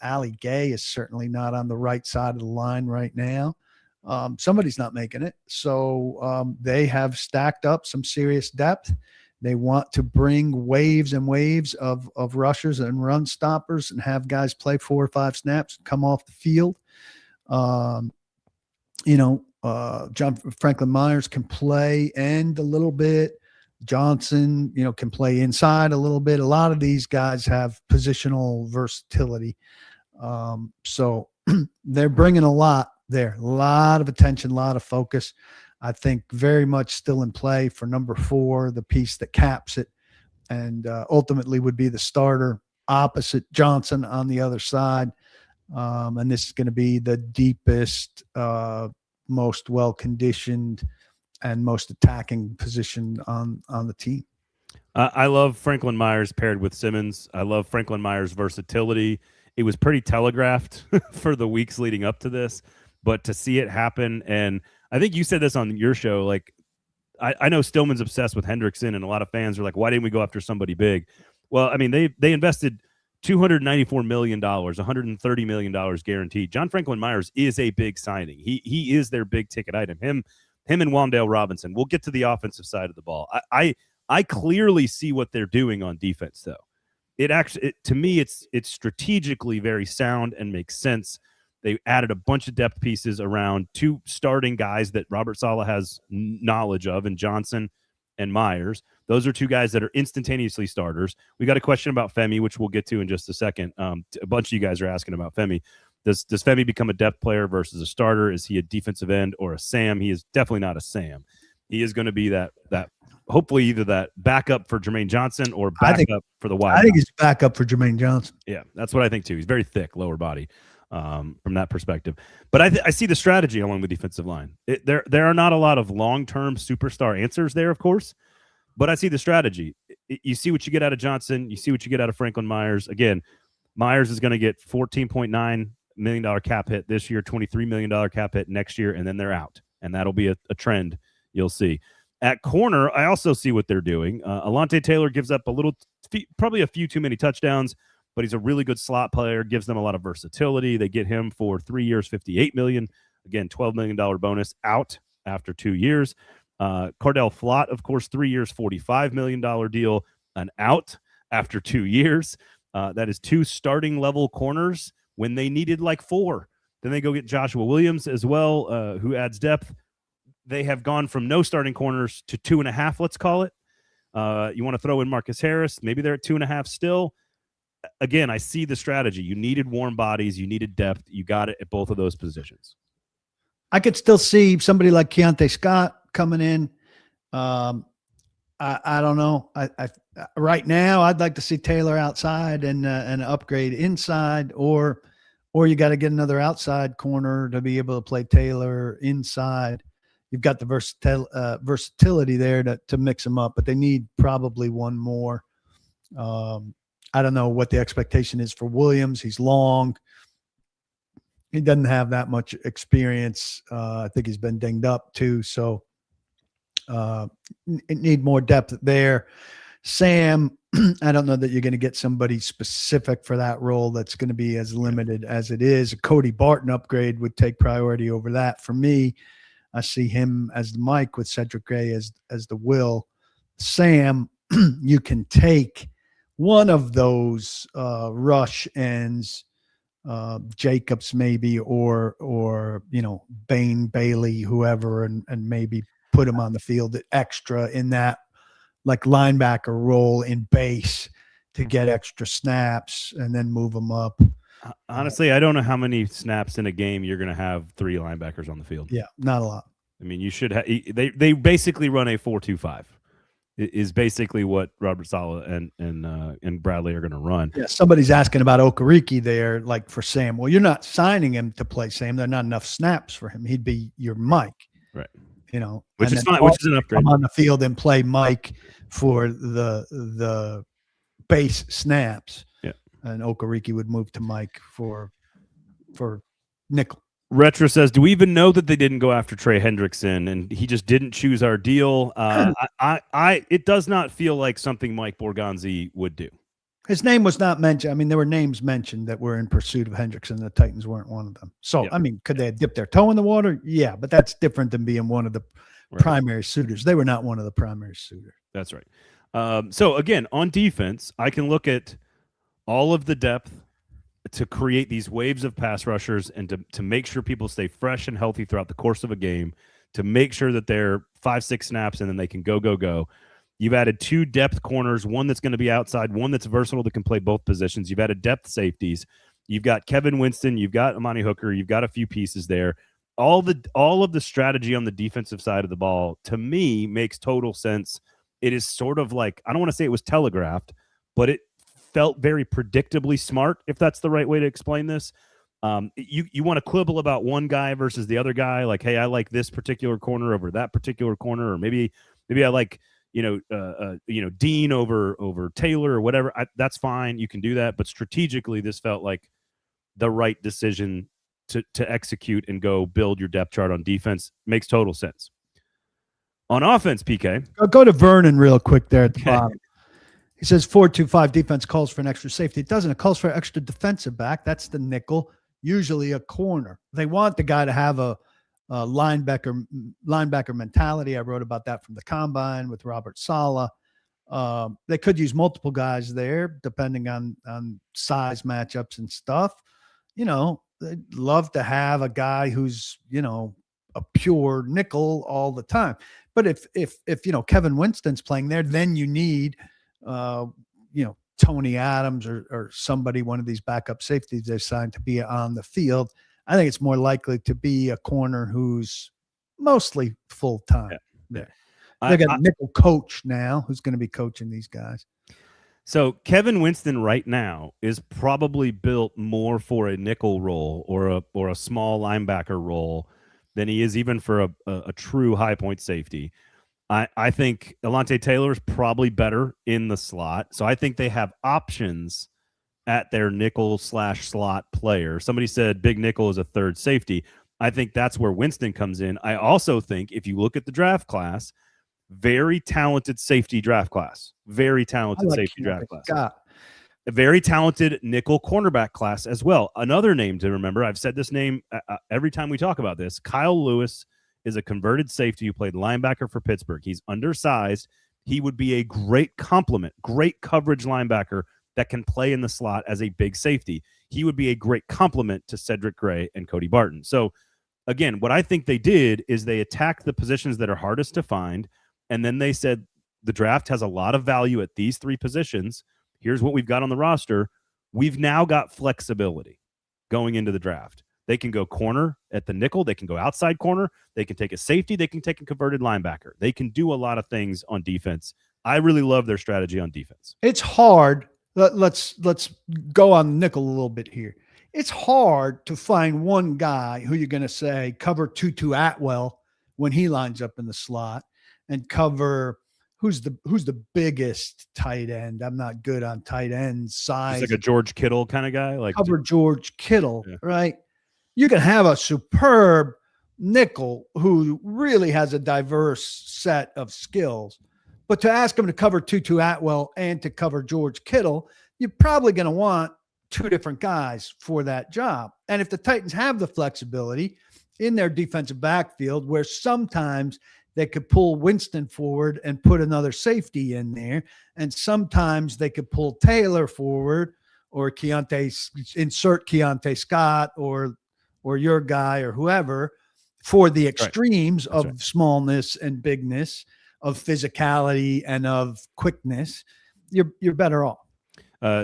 Ali Gay is certainly not on the right side of the line right now. Somebody's not making it. So they have stacked up some serious depth. They want to bring waves and waves of rushers and run stoppers and have guys play 4 or 5 snaps, come off the field. John Franklin Myers can play end a little bit. Johnson, can play inside a little bit. A lot of these guys have positional versatility. So they're bringing a lot there, a lot of attention, a lot of focus. I think very much still in play for number 4, the piece that caps it, and ultimately would be the starter opposite Johnson on the other side. And this is going to be the deepest, most well-conditioned, and most attacking position on the team. I love Franklin Myers paired with Simmons. I love Franklin Myers' versatility. It was pretty telegraphed for the weeks leading up to this, but to see it happen, and I think you said this on your show, like, I know Stillman's obsessed with Hendrickson, and a lot of fans are like, why didn't we go after somebody big? Well, I mean, they invested $294 million, $130 million guaranteed. John Franklin Myers is a big signing. He is their big ticket item. Him and Wan'Dale Robinson. We'll get to the offensive side of the ball. I clearly see what they're doing on defense, though. To me, it's strategically very sound and makes sense. They added a bunch of depth pieces around 2 starting guys that Robert Saleh has knowledge of, and Johnson and Myers. Those are 2 guys that are instantaneously starters. We got a question about Femi, which we'll get to in just a second. A bunch of you guys are asking about Femi. Does Femi become a depth player versus a starter? Is he a defensive end or a Sam? He is definitely not a Sam. He is going to be that hopefully either that backup for Jermaine Johnson or backup for the wide. I think he's backup for Jermaine Johnson. Yeah, that's what I think too. He's very thick lower body from that perspective. But I see the strategy along the defensive line. There are not a lot of long-term superstar answers there, of course, but I see the strategy. You see what you get out of Johnson. You see what you get out of Franklin Myers. Again, Myers is going to get $14.9 million cap hit this year, $23 million cap hit next year, and then they're out. And that'll be a trend you'll see. At corner, I also see what they're doing. Alontae Taylor gives up probably a few too many touchdowns, but he's a really good slot player, gives them a lot of versatility. They get him for 3 years, $58 million. Again, $12 million bonus, out after 2 years. Cordell Flott, of course, 3 years, $45 million deal, an out after 2 years. That is 2 starting level corners when they needed like 4. Then they go get Joshua Williams as well, who adds depth. They have gone from no starting corners to 2.5, let's call it. You want to throw in Marcus Harris. Maybe they're at 2.5 still. Again, I see the strategy. You needed warm bodies. You needed depth. You got it at both of those positions. I could still see somebody like Keontae Scott coming in. I don't know. I right now, I'd like to see Taylor outside and an upgrade inside, or or you got to get another outside corner to be able to play Taylor inside. You've got the versatility there to mix them up, but they need probably one more. I don't know what the expectation is for Williams. He's long. He doesn't have that much experience. I think he's been dinged up too. So need more depth there. Sam, I don't know that you're going to get somebody specific for that role that's going to be as limited as it is. A Cody Barton upgrade would take priority over that. For me, I see him as the Mike with Cedric Gray as the Will. Sam, you can take one of those rush ends, Jacobs maybe, or Bain, Bailey, whoever, and maybe put him on the field extra in that like linebacker role in base to get extra snaps and then move them up. Honestly, I don't know how many snaps in a game you're going to have 3 linebackers on the field. Yeah, not a lot. I mean, you should have. They basically run a 4-2-5. Is basically what Robert Saleh and Bradley are going to run. Yeah, somebody's asking about Kuharsky there, like for Sam. Well, you're not signing him to play Sam. There are not enough snaps for him. He'd be your Mike, right? Which is fine. Which is an upgrade. Come on the field and play Mike for the base snaps. Yeah, and Kuharsky would move to Mike for nickel. Retro says, do we even know that they didn't go after Trey Hendrickson and he just didn't choose our deal? It does not feel like something Mike Borgonzi would do. His name was not mentioned. I mean, there were names mentioned that were in pursuit of Hendrickson. The Titans weren't one of them. So, yeah. I mean, could they have dipped their toe in the water? Yeah, but that's different than being one of the primary suitors. They were not one of the primary suitors. That's right. So, again, on defense, I can look at all of the depth to create these waves of pass rushers and to make sure people stay fresh and healthy throughout the course of a game, to make sure that they're 5-6 snaps and then they can go. You've added 2 depth corners, one that's going to be outside, one that's versatile that can play both positions. You've added depth safeties. You've got Kevin Winston. You've got Amani Hooker. You've got a few pieces there. All of the strategy on the defensive side of the ball, to me, makes total sense. It is sort of like, I don't want to say it was telegraphed, but it felt very predictably smart, if that's the right way to explain this. You want to quibble about one guy versus the other guy, like, hey, I like this particular corner over that particular corner, or maybe I like Dean over Taylor or whatever. That's fine, you can do that, but strategically, this felt like the right decision to execute and go build your depth chart on defense. Makes total sense. On offense, PK, go to Vernon real quick there at the bottom. He says 4-2-5 defense calls for an extra safety. It doesn't. It calls for an extra defensive back. That's the nickel, usually a corner. They want the guy to have a linebacker mentality. I wrote about that from the Combine with Robert Saleh. They could use multiple guys there, depending on size matchups and stuff. They'd love to have a guy who's, a pure nickel all the time. But if Kevin Winston's playing there, then you need Tony Adams or somebody, one of these backup safeties they signed to be on the field. I think it's more likely to be a corner who's mostly full time. Yeah. They got a nickel coach now who's going to be coaching these guys. So Kevin Winston right now is probably built more for a nickel role or a small linebacker role than he is even for a true high point safety. I think Alontae Taylor is probably better in the slot. So I think they have options at their nickel/slot player. Somebody said big nickel is a third safety. I think that's where Winston comes in. I also think if you look at the draft class, very talented safety draft class. Very talented safety draft class. A very talented nickel cornerback class as well. Another name to remember, I've said this name every time we talk about this, Kyle Lewis is a converted safety who played linebacker for Pittsburgh. He's undersized. He would be a great complement, great coverage linebacker that can play in the slot as a big safety. He would be a great complement to Cedric Gray and Cody Barton. So, again, what I think they did is they attacked the positions that are hardest to find, and then they said the draft has a lot of value at these 3 positions. Here's what we've got on the roster. We've now got flexibility going into the draft. They can go corner at the nickel. They can go outside corner. They can take a safety. They can take a converted linebacker. They can do a lot of things on defense. I really love their strategy on defense. It's hard. Let's go on nickel a little bit here. it's hard to find one guy who you're going to say cover Tutu Atwell when he lines up in the slot, and cover who's the biggest tight end. I'm not good on tight end size. Just like a George Kittle kind of guy, like cover George Kittle, right? You can have a superb nickel who really has a diverse set of skills, but to ask him to cover Tutu Atwell and to cover George Kittle, you're probably going to want two different guys for that job. And if the Titans have the flexibility in their defensive backfield, where sometimes they could pull Winston forward and put another safety in there, and sometimes they could pull Taylor forward, or insert Keontae Scott or your guy or whoever for the extremes of smallness and bigness, of physicality and of quickness, you're better off.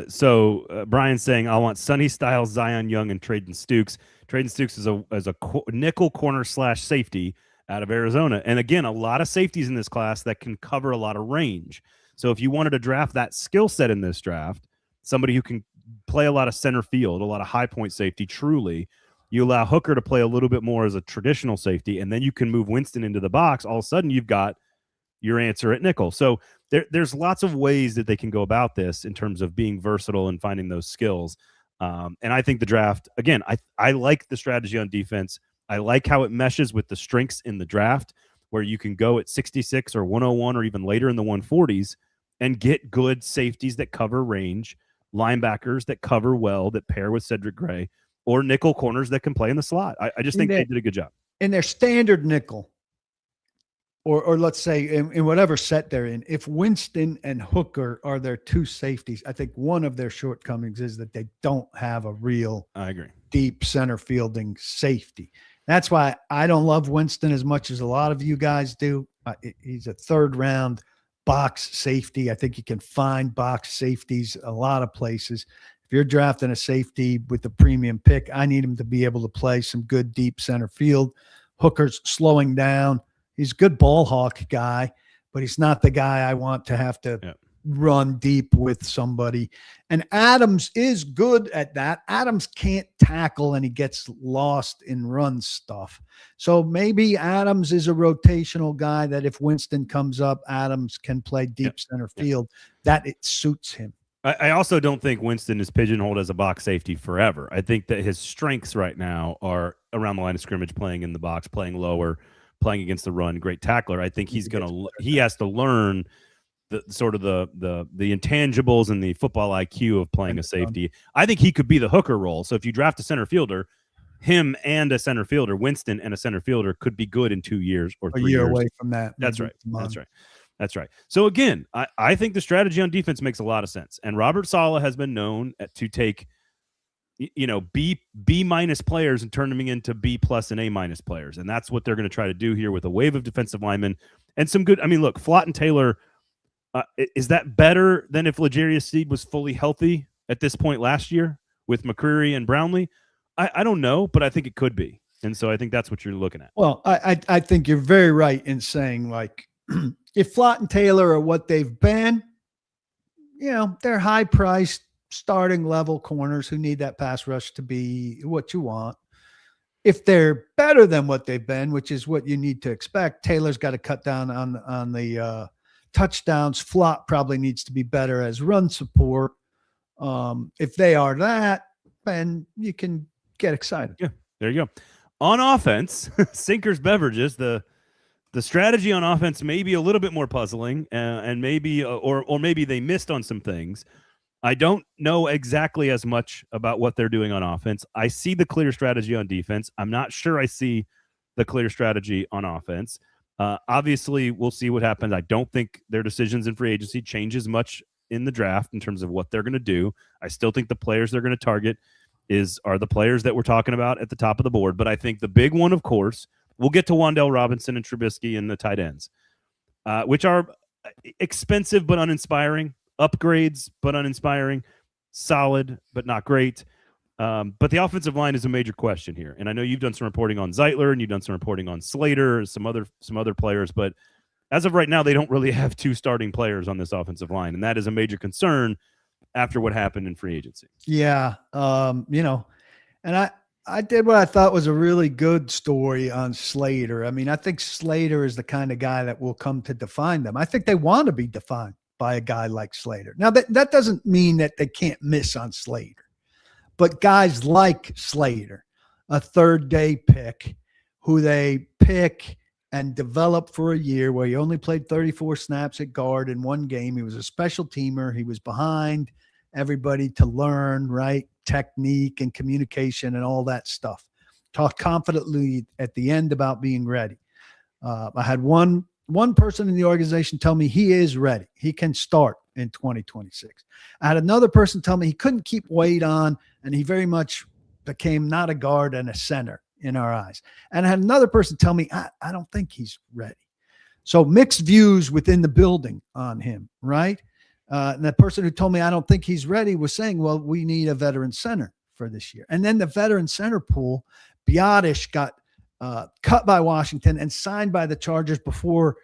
So Brian's saying, I want Sonny Styles, Zion Young, and Traden Stukes. Traden Stukes is a nickel corner / safety out of Arizona. And again, a lot of safeties in this class that can cover a lot of range. So if you wanted to draft that skill set in this draft, somebody who can play a lot of center field, a lot of high point safety, truly, you allow Hooker to play a little bit more as a traditional safety, and then you can move Winston into the box. All of a sudden, you've got your answer at nickel. So there's lots of ways that they can go about this in terms of being versatile and finding those skills. And I think the draft, again, I like the strategy on defense. I like how it meshes with the strengths in the draft, where you can go at 66 or 101 or even later in the 140s and get good safeties that cover range, linebackers that cover well, that pair with Cedric Gray, or nickel corners that can play in the slot. I just think they did a good job. In their standard nickel, or let's say in whatever set they're in, if Winston and Hooker are their two safeties, I think one of their shortcomings is that they don't have a real deep center fielding safety. That's why I don't love Winston as much as a lot of you guys do. He's a third round box safety. I think you can find box safeties a lot of places. If you're drafting a safety with the premium pick, I need him to be able to play some good deep center field. Hooker's slowing down. He's a good ball hawk guy, but he's not the guy I want to have to run deep with somebody. And Adams is good at that. Adams can't tackle, and he gets lost in run stuff. So maybe Adams is a rotational guy that if Winston comes up, Adams can play deep center field. That it suits him. I also don't think Winston is pigeonholed as a box safety forever. I think that his strengths right now are around the line of scrimmage, playing in the box, playing lower, playing against the run, great tackler. I think he has to learn the sort of the intangibles and the football IQ of playing a safety. I think he could be the Hooker role. So if you draft a center fielder, him and a center fielder, Winston and a center fielder, could be good in 2 years or 3 years. A year away from that. That's right. That's right. So again, I think the strategy on defense makes a lot of sense. And Robert Saleh has been known to take, B minus players and turn them into B plus and A minus players. And that's what they're going to try to do here with a wave of defensive linemen and some good. I mean, look, Flott and Taylor, is that better than if L'Jarius Sneed was fully healthy at this point last year with McCreary and Brownlee? I don't know, but I think it could be. And so I think that's what you're looking at. Well, I think you're very right in saying, like, if Flott and Taylor are what they've been, they're high-priced starting level corners who need that pass rush to be what you want. If they're better than what they've been, which is what you need to expect, Taylor's got to cut down on the touchdowns. Flott probably needs to be better as run support. If they are that, then you can get excited. Yeah, there you go. On offense, Sinkers Beverages, the strategy on offense may be a little bit more puzzling, and maybe or maybe they missed on some things. I don't know exactly as much about what they're doing on offense. I see the clear strategy on defense. I'm not sure I see the clear strategy on offense. Obviously, we'll see what happens. I don't think their decisions in free agency changes much in the draft in terms of what they're going to do. I still think the players they're going to target are the players that we're talking about at the top of the board. But I think the big one, of course, we'll get to Wan'Dale Robinson and Trubisky and the tight ends, which are expensive but uninspiring, upgrades but uninspiring, solid but not great. But the offensive line is a major question here. And I know you've done some reporting on Zeitler and you've done some reporting on Slater, some other players, but as of right now, they don't really have two starting players on this offensive line. And that is a major concern after what happened in free agency. Yeah. And I did what I thought was a really good story on Slater. I mean, I think Slater is the kind of guy that will come to define them. I think they want to be defined by a guy like Slater. Now, that doesn't mean that they can't miss on Slater, but guys like Slater, a third-day pick, who they pick and develop for a year, where he only played 34 snaps at guard in one game. He was a special teamer. He was behind everybody to learn, right? Technique and communication and all that stuff. Talk confidently at the end about being ready. I had one person in the organization tell me he is ready. He can start in 2026. I had another person tell me he couldn't keep weight on, and he very much became not a guard and a center in our eyes. And I had another person tell me, I don't think he's ready. So mixed views within the building on him, right? And the person who told me I don't think he's ready was saying, well, we need a veteran center for this year. And then the veteran center pool, Biotish got cut by Washington and signed by the Chargers before,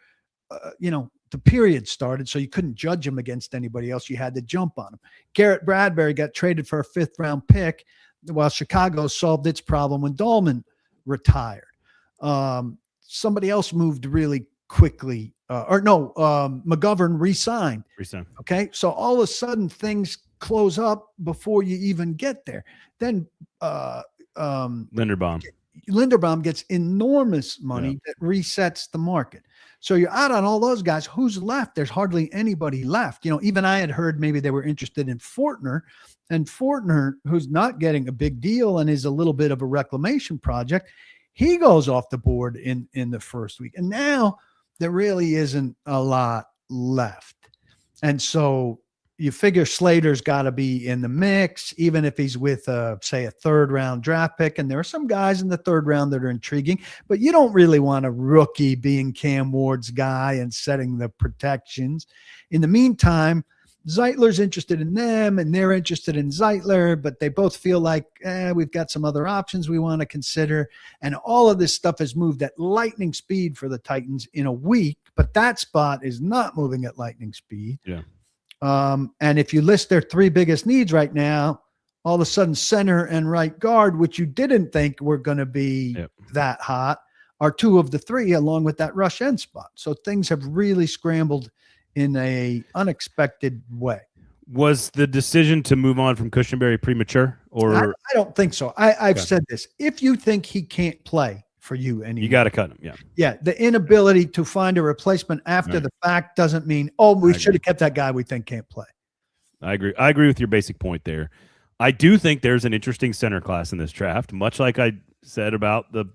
the period started. So you couldn't judge him against anybody else. You had to jump on him. Garrett Bradbury got traded for a 5th-round pick while Chicago solved its problem when Dahlman retired. Somebody else moved really quickly. McGovern re-signed. Okay. So all of a sudden things close up before you even get there. Then Linderbaum gets enormous money that resets the market. So you're out on all those guys. Who's left? There's hardly anybody left. Even I had heard maybe they were interested in Fortner, and Fortner, who's not getting a big deal and is a little bit of a reclamation project, he goes off the board in the first week. And now there really isn't a lot left. And so you figure Slater's got to be in the mix, even if he's with, say, a 3rd-round draft pick. And there are some guys in the 3rd round that are intriguing, but you don't really want a rookie being Cam Ward's guy and setting the protections. In the meantime, Zeitler's interested in them, and they're interested in Zeitler, but they both feel like, we've got some other options we want to consider. And all of this stuff has moved at lightning speed for the Titans in a week, but that spot is not moving at lightning speed. Yeah. And if you list their 3 biggest needs right now, all of a sudden center and right guard, which you didn't think were going to be that hot, are 2 of the 3, along with that rush end spot. So things have really scrambled in a unexpected way. Was the decision to move on from Cushenberry premature? Or I don't think so. I've said this. If you think he can't play for you anymore, you got to cut him. Yeah. Yeah. The inability to find a replacement after the fact doesn't mean, we should have kept that guy we think can't play. I agree with your basic point there. I do think there's an interesting center class in this draft, much like I said about the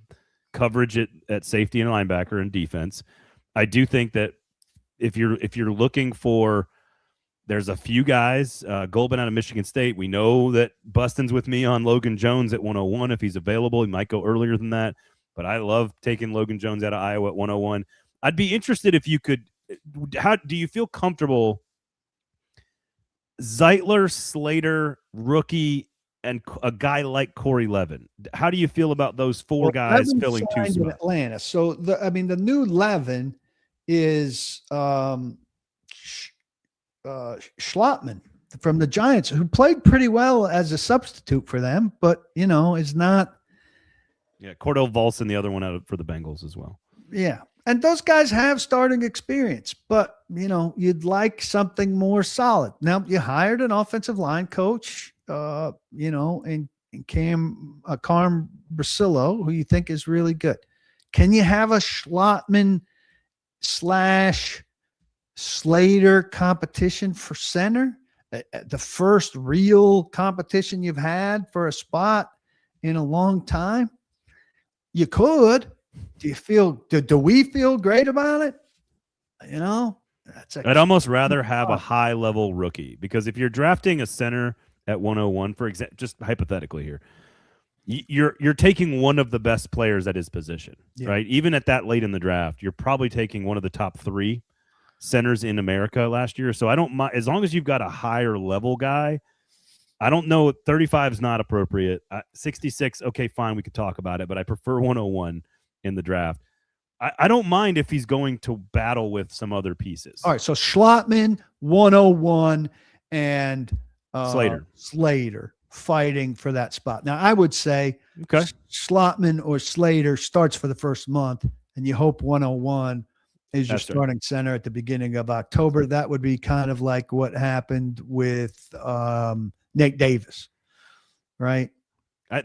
coverage at safety and linebacker and defense. I do think that if you're looking for, there's a few guys, Golban out of Michigan State. We know that Bustin's with me on Logan Jones at 101. If he's available, he might go earlier than that. But I love taking Logan Jones out of Iowa at 101. I'd be interested if you could. How do you feel comfortable? Zeitler, Slater, rookie, and a guy like Corey Levin. How do you feel about those 4 guys Levin filling 2 spots? In Atlanta. So the new Levin is Schlottman from the Giants, who played pretty well as a substitute for them, but is not. Yeah, Cordell Volson, the other one out for the Bengals as well. Yeah, and those guys have starting experience, but you'd like something more solid. Now you hired an offensive line coach, and Carm Brasillo, who you think is really good. Can you have a Schlottman / Slater competition for center? The first real competition you've had for a spot in a long time? You could. Do we feel great about it? I'd almost rather have a high level rookie, because if you're drafting a center at 101, for example, just hypothetically here, you're taking one of the best players at his position, right? Even at that late in the draft, you're probably taking one of the top 3 centers in America last year. So I don't mind, as long as you've got a higher level guy. I don't know. 35 is not appropriate. 66, okay, fine, we could talk about it, but I prefer 101 in the draft. I don't mind if he's going to battle with some other pieces. All right, so Schlottman, 101, and Slater fighting for that spot. Now, I would say Okay. Slotman or Slater starts for the first month, and you hope 101 is your That's right. starting center at the beginning of October. That would be kind of like what happened with Nate Davis, right?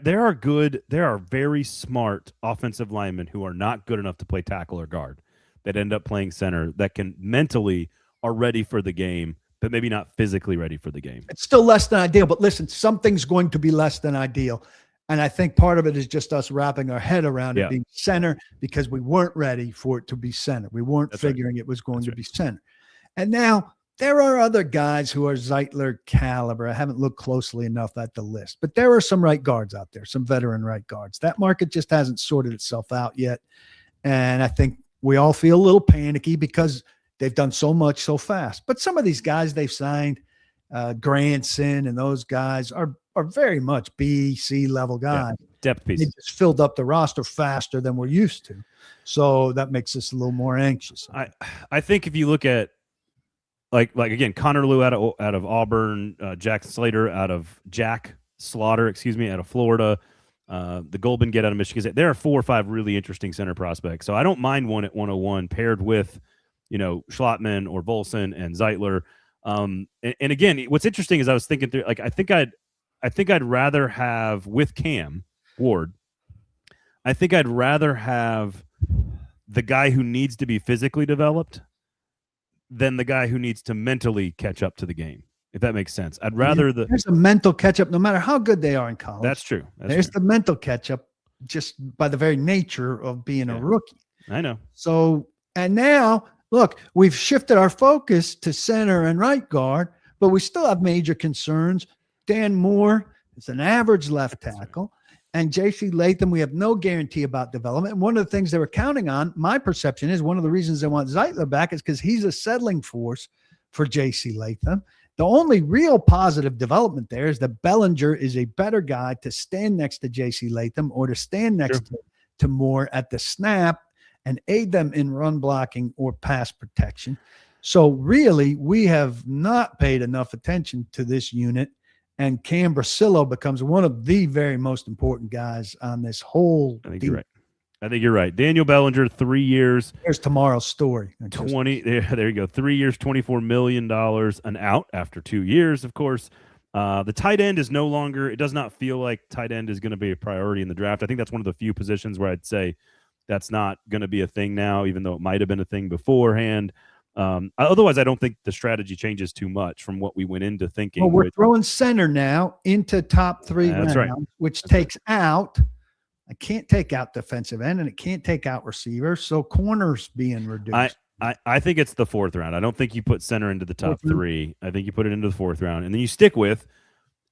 There are very smart offensive linemen who are not good enough to play tackle or guard that end up playing center that can mentally are ready for the game, but maybe not physically ready for the game. It's still less than ideal, but listen, something's going to be less than ideal. And I think part of it is just us wrapping our head around it being center because we weren't ready for it to be center. We weren't figuring it was going to be center. And now there are other guys who are Zeitler caliber. I haven't looked closely enough at the list, but there are some right guards out there, some veteran right guards. That market just hasn't sorted itself out yet. And I think we all feel a little panicky because they've done so much so fast. But some of these guys they've signed, Granson and those guys are very much B, C level guys. Yeah, depth pieces. They just filled up the roster faster than we're used to. So that makes us a little more anxious. I think if you look at like again, Connor Lew out of Auburn, Jack Slaughter out of Florida, the Goldman get out of Michigan. There are 4 or 5 really interesting center prospects. So I don't mind one at 101 paired with, Schlotman or Volson and Zeitler. And again, what's interesting is I was thinking through, like, I think I'd rather have with Cam Ward. I think I'd rather have the guy who needs to be physically developed than the guy who needs to mentally catch up to the game. If that makes sense, I'd rather there's a mental catch up, no matter how good they are in college. That's true. There's the mental catch up, just by the very nature of being a rookie. I know. So, and now look, we've shifted our focus to center and right guard, but we still have major concerns. Dan Moore is an average left tackle, and J.C. Latham, we have no guarantee about development. And one of the things they were counting on, my perception is one of the reasons they want Zeitler back is because he's a settling force for J.C. Latham. The only real positive development there is that Bellinger is a better guy to stand next to J.C. Latham or to stand next to Moore at the snap and aid them in run blocking or pass protection. So really, we have not paid enough attention to this unit, and Cam Brasillo becomes one of the very most important guys on this whole. I think you're right. Daniel Bellinger, 3 years. There's tomorrow's story. 20. There you go. 3 years, $24 million, an out after 2 years, of course. The tight end is no longer. It does not feel like tight end is going to be a priority in the draft. I think that's one of the few positions where I'd say that's not going to be a thing now, even though it might have been a thing beforehand. Otherwise, I don't think the strategy changes too much from what we went into thinking. Well, we're throwing center now into top 3 rounds, which takes out. I can't take out defensive end, and it can't take out receiver. So corners being reduced. I think it's the 4th round. I don't think you put center into the top 3. I think you put it into the 4th round, and then you stick with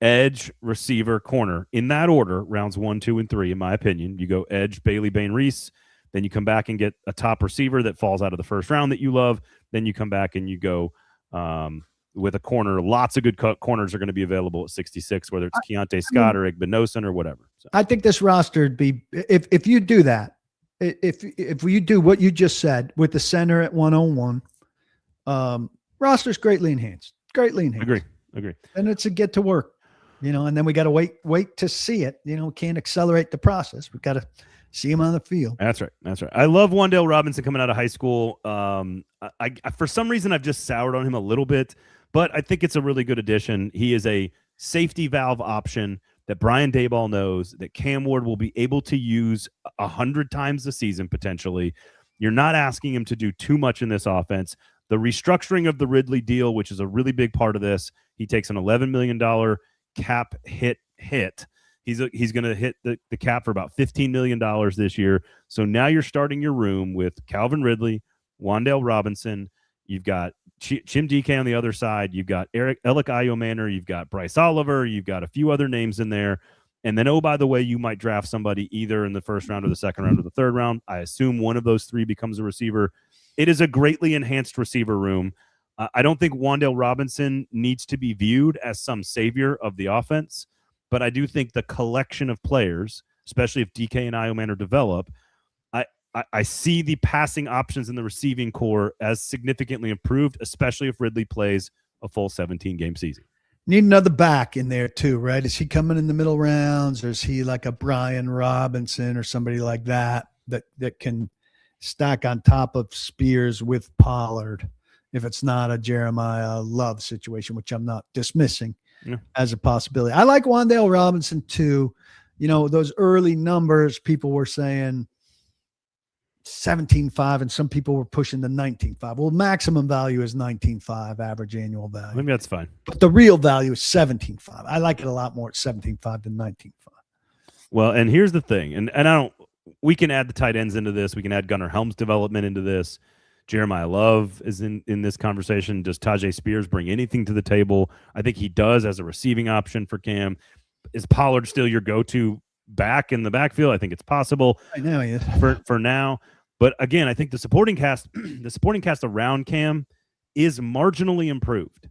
edge, receiver, corner in that order. Rounds 1, 2, and 3, in my opinion. You go edge, Bailey, Bain, Reese. Then you come back and get a top receiver that falls out of the 1st round that you love. Then you come back and you go with a corner. Lots of good corners are going to be available at 66, whether it's Keontae Scott or Igbinosun or whatever. So. I think this roster would be, if you do that, if you do what you just said with the center at 101, roster's greatly enhanced. Agree. And it's a get to work, and then we got to wait to see it. Can't accelerate the process. We got to see him on the field. That's right. I love Wan'Dale Robinson coming out of high school. I for some reason I've just soured on him a little bit, but I think it's a really good addition. He is a safety valve option that Brian Daboll knows that Cam Ward will be able to use 100 times a season potentially. You're not asking him to do too much in this offense. The restructuring of the Ridley deal, which is a really big part of this, he takes an $11 million cap hit. He's going to hit the cap for about $15 million this year. So now you're starting your room with Calvin Ridley, Wan'Dale Robinson. You've got Chim DK on the other side. You've got Alec Iomanor. You've got Bryce Oliver. You've got a few other names in there. And then, oh, by the way, you might draft somebody either in the 1st round or the 2nd round or the 3rd round. I assume one of those 3 becomes a receiver. It is a greatly enhanced receiver room. I don't think Wan'Dale Robinson needs to be viewed as some savior of the offense. But I do think the collection of players, especially if DK and Iomanor develop, I see the passing options in the receiving core as significantly improved, especially if Ridley plays a full 17-game season. Need another back in there too, right? Is he coming in the middle rounds, or is he like a Brian Robinson or somebody like that can stack on top of Spears with Pollard if it's not a Jeremiah Love situation, which I'm not dismissing as a possibility. I like Wan'Dale Robinson too. You know, those early numbers, people were saying 17.5, and some people were pushing the 19.5. Well, maximum value is 19.5, average annual value. I think that's fine. But the real value is 17.5. I like it a lot more at 17.5 than 19.5. Well, and here's the thing, and I don't. We can add the tight ends into this. We can add Gunnar Helm's development into this. Jeremiah Love is in this conversation. Does Tajay Spears bring anything to the table? I think he does as a receiving option for Cam. Is Pollard still your go-to back in the backfield? I think it's possible. I know, yeah. For now. But again, I think the supporting cast around Cam is marginally improved.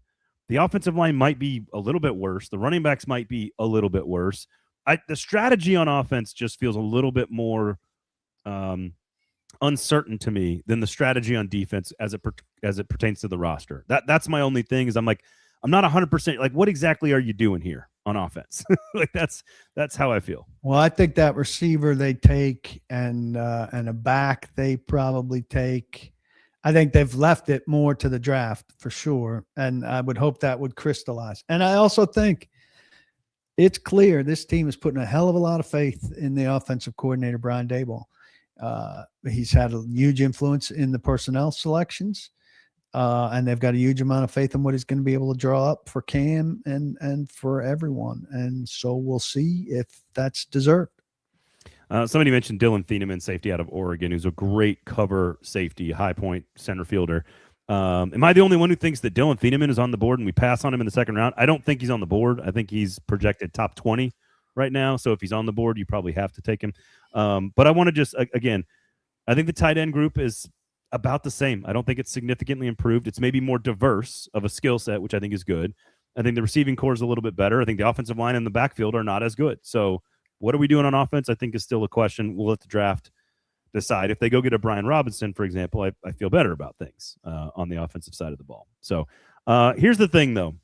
The offensive line might be a little bit worse. The running backs might be a little bit worse. The strategy on offense just feels a little bit more uncertain to me than the strategy on defense as it pertains to the roster. That's my only thing is I'm not 100% like, what exactly are you doing here on offense? Like that's how I feel. Well, I think that receiver they take and a back they probably take. I think they've left it more to the draft for sure, and I would hope that would crystallize. And I also think it's clear this team is putting a hell of a lot of faith in the offensive coordinator, Brian Daboll. He's had a huge influence in the personnel selections, and they've got a huge amount of faith in what he's going to be able to draw up for Cam and for everyone. And so we'll see if that's deserved. Somebody mentioned Dylan Thieneman, safety out of Oregon, who's a great cover safety, high point center fielder. Am I the only one who thinks that Dylan Thieneman is on the board and we pass on him in the second round? I don't think he's on the board. I think he's projected top 20 right now. So if he's on the board, you probably have to take him. But I want to just, again, I think the tight end group is about the same. I don't think it's significantly improved. It's maybe more diverse of a skill set, which I think is good. I think the receiving core is a little bit better. I think the offensive line and the backfield are not as good. So what are we doing on offense? I think is still a question. We'll let the draft decide. If they go get a Brian Robinson, for example, I feel better about things on the offensive side of the ball. So here's the thing, though.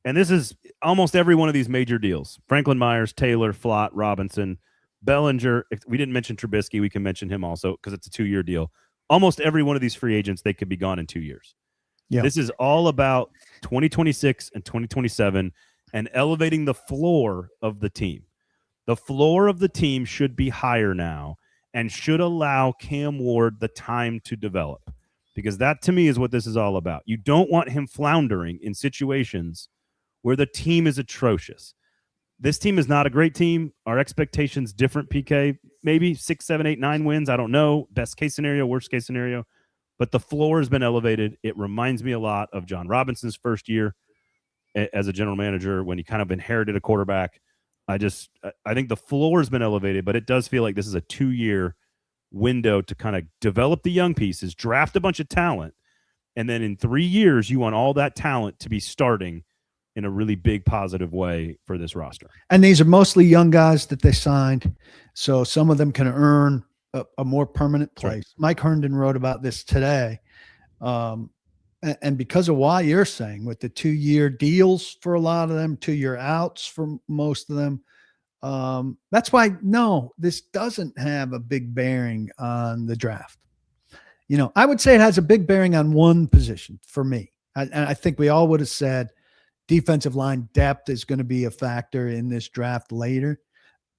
And this is almost every one of these major deals. Franklin Myers, Taylor, Flott, Robinson, Bellinger. We didn't mention Trubisky. We can mention him also because it's a 2-year deal. Almost every one of these free agents, they could be gone in 2 years. Yeah. This is all about 2026 and 2027 and elevating the floor of the team. The floor of the team should be higher now and should allow Cam Ward the time to develop, because that to me is what this is all about. You don't want him floundering in situations where the team is atrocious. This team is not a great team. Our expectations different, PK. Maybe 6, 7, 8, 9 wins. I don't know. Best case scenario, worst case scenario. But the floor has been elevated. It reminds me a lot of John Robinson's first year as a general manager when he kind of inherited a quarterback. I think the floor has been elevated, but it does feel like this is a 2-year window to kind of develop the young pieces, draft a bunch of talent, and then in 3 years, you want all that talent to be starting in a really big positive way for this roster. And these are mostly young guys that they signed, so some of them can earn a more permanent place. Right. Mike Herndon wrote about this today, and because of why you're saying with the 2-year deals for a lot of them, 2-year outs for most of them, that's why, no, this doesn't have a big bearing on the draft. You know, I would say it has a big bearing on one position for me. And I think we all would have said defensive line depth is going to be a factor in this draft later.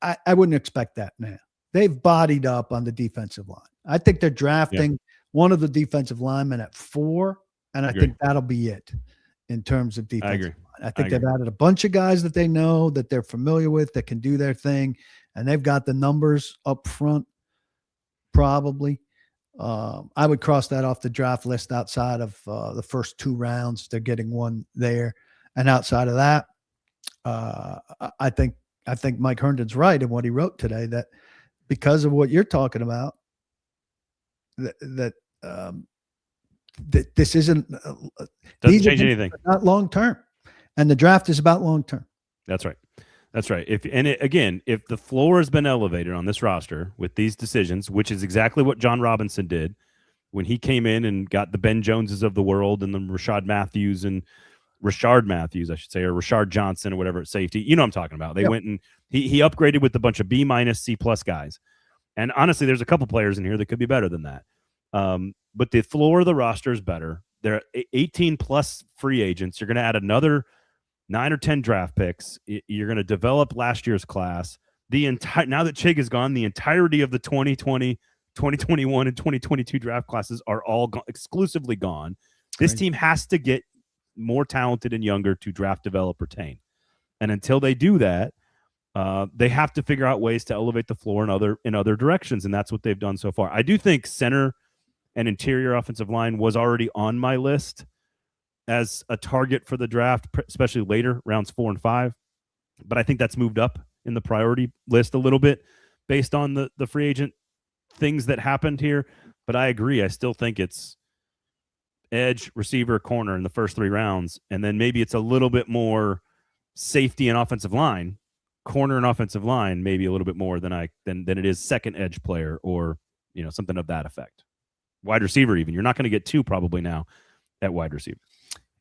I wouldn't expect that now. They've bodied up on the defensive line. I think they're drafting one of the defensive linemen at 4, and I think that'll be it in terms of defensive line. I think they've added a bunch of guys that they know, that they're familiar with, that can do their thing, and they've got the numbers up front probably. I would cross that off the draft list outside of the first 2 rounds. They're getting one there. And outside of that, I think Mike Herndon's right in what he wrote today, that because of what you're talking about, that this isn't doesn't change anything. Not long term, and the draft is about long term. That's right. That's right. If the floor has been elevated on this roster with these decisions, which is exactly what John Robinson did when he came in and got the Ben Joneses of the world and the Rashad Matthews and Rashard Matthews, I should say, or Rashard Johnson or whatever at safety. You know what I'm talking about. They went and he upgraded with a bunch of B-, C+ guys. And honestly, there's a couple players in here that could be better than that. But the floor of the roster is better. There are 18 plus free agents. You're going to add another 9 or 10 draft picks. You're going to develop last year's class. Now that Chig is gone, the entirety of the 2020, 2021, and 2022 draft classes are all exclusively gone. This team has to get more talented and younger to draft, develop, retain. And until they do that, they have to figure out ways to elevate the floor in other directions, and that's what they've done so far. I do think center and interior offensive line was already on my list as a target for the draft, especially later, rounds 4 and 5. But I think that's moved up in the priority list a little bit based on the free agent things that happened here. But I agree. I still think it's edge, receiver, corner in the first 3 rounds, and then maybe it's a little bit more safety and offensive line, corner and offensive line, maybe a little bit more than it is second edge player or something of that effect. Wide receiver, even you're not going to get 2 probably now at wide receiver.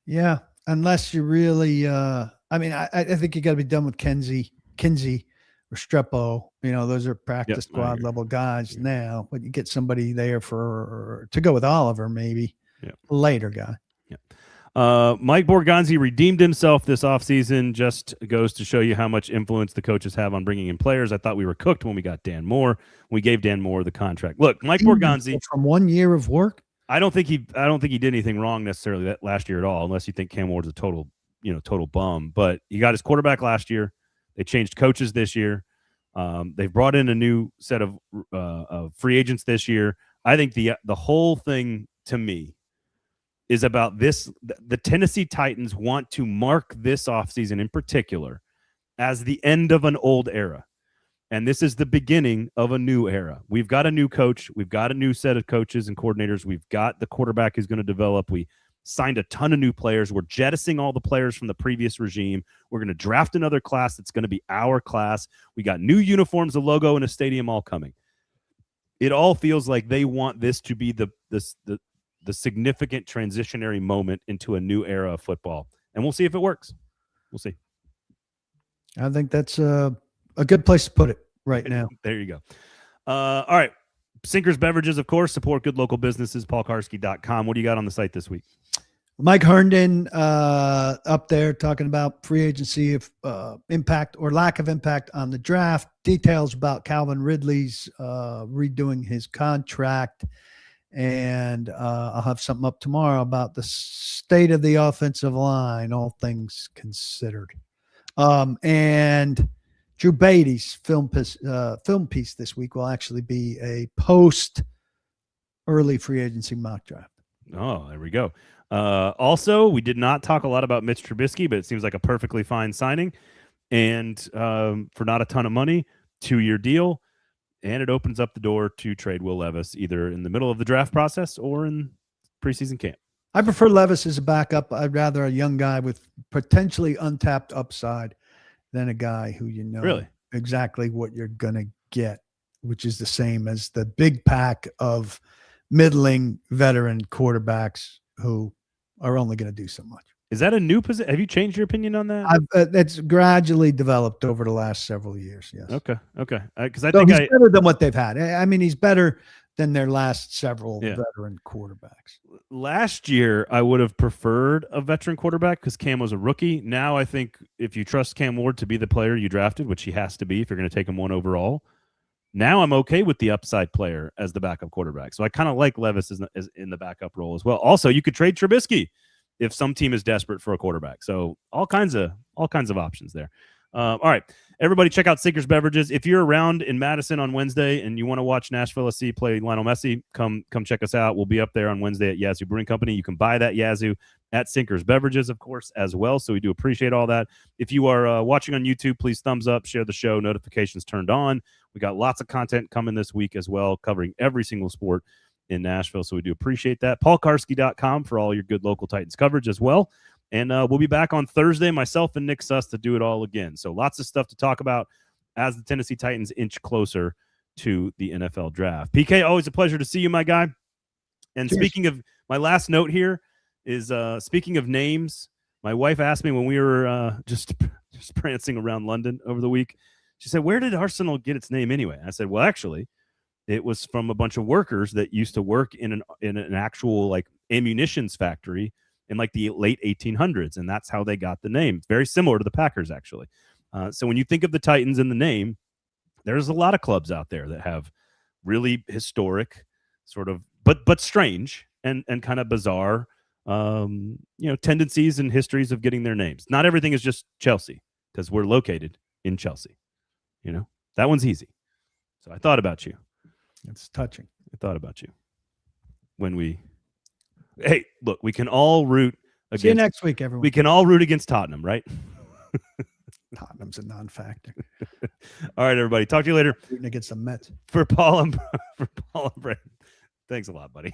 Yeah, unless you really. I think you got to be done with Kinsey or Strepo. Those are practice squad level guys now. But you get somebody there to go with Oliver, maybe a later guy. Yeah. Mike Borgonzi redeemed himself this offseason. Just goes to show you how much influence the coaches have on bringing in players. I thought we were cooked when we got Dan Moore. We gave Dan Moore the contract. Look, Mike Borgonzi from 1 year of work. I don't think he did anything wrong necessarily that last year at all, unless you think Cam Ward's a total bum. But he got his quarterback last year. They changed coaches this year. They've brought in a new set of free agents this year. I think the whole thing to me is about this. The Tennessee Titans want to mark this offseason in particular as the end of an old era. And this is the beginning of a new era. We've got a new coach. We've got a new set of coaches and coordinators. We've got the quarterback who's going to develop. We signed a ton of new players. We're jettisoning all the players from the previous regime. We're going to draft another class that's going to be our class. We got new uniforms, a logo, and a stadium all coming. It all feels like they want this to be the significant transitionary moment into a new era of football. And we'll see if it works. We'll see. I think that's a good place to put it right now. There you go. All right. Sinkers Beverages, of course, support good local businesses, paulkuharsky.com. What do you got on the site this week? Mike Herndon up there talking about free agency of impact or lack of impact on the draft. Details about Calvin Ridley's redoing his contract. And I'll have something up tomorrow about the state of the offensive line, all things considered. And Drew Beatty's film piece this week will actually be a post-early free agency mock draft. Oh, there we go. Also, we did not talk a lot about Mitch Trubisky, but it seems like a perfectly fine signing. And for not a ton of money, 2-year deal. And it opens up the door to trade Will Levis either in the middle of the draft process or in preseason camp. I prefer Levis as a backup. I'd rather a young guy with potentially untapped upside than a guy who really exactly what you're going to get, which is the same as the big pack of middling veteran quarterbacks who are only going to do so much. Is that a new position? Have you changed your opinion on that? It's gradually developed over the last several years. Yes. Okay. Because I think he's better than what they've had. I mean, he's better than their last several veteran quarterbacks. Last year, I would have preferred a veteran quarterback because Cam was a rookie. Now, I think if you trust Cam Ward to be the player you drafted, which he has to be if you're going to take him 1 overall, now I'm okay with the upside player as the backup quarterback. So I kind of like Levis as in the backup role as well. Also, you could trade Trubisky if some team is desperate for a quarterback. So all kinds of options there. All right, everybody check out Sinkers Beverages. If you're around in Madison on Wednesday and you want to watch Nashville SC play Lionel Messi, come check us out. We'll be up there on Wednesday at Yazoo Brewing Company. You can buy that Yazoo at Sinkers Beverages, of course, as well. So we do appreciate all that. If you are watching on YouTube, please thumbs up, share the show, notifications turned on. We got lots of content coming this week as well, covering every single sport in Nashville. So we do appreciate that. PaulKuharsky.com for all your good local Titans coverage as well. And we'll be back on Thursday, myself and Nick Suss, to do it all again. So lots of stuff to talk about as the Tennessee Titans inch closer to the NFL draft. PK, always a pleasure to see you, my guy. And Cheers. Speaking of, my last note here is, speaking of names My wife asked me when we were just prancing around London over the week. She said, "Where did Arsenal get its name anyway?" I said, "Well, actually, it was from a bunch of workers that used to work in an actual like ammunitions factory in like the late 1800s, and that's how they got the name. It's very similar to the Packers, actually. So when you think of the Titans in the name, there's a lot of clubs out there that have really historic, sort of, but strange and kind of bizarre, tendencies and histories of getting their names. Not everything is just Chelsea because we're located in Chelsea. That one's easy. So I thought about you. It's touching. I thought about you hey, look, we can all root against. See you next week, everyone. We can all root against Tottenham, right? Tottenham's a non-factor. All right, everybody. Talk to you later. Rooting against the Mets. For Paul and Braden. Thanks a lot, buddy.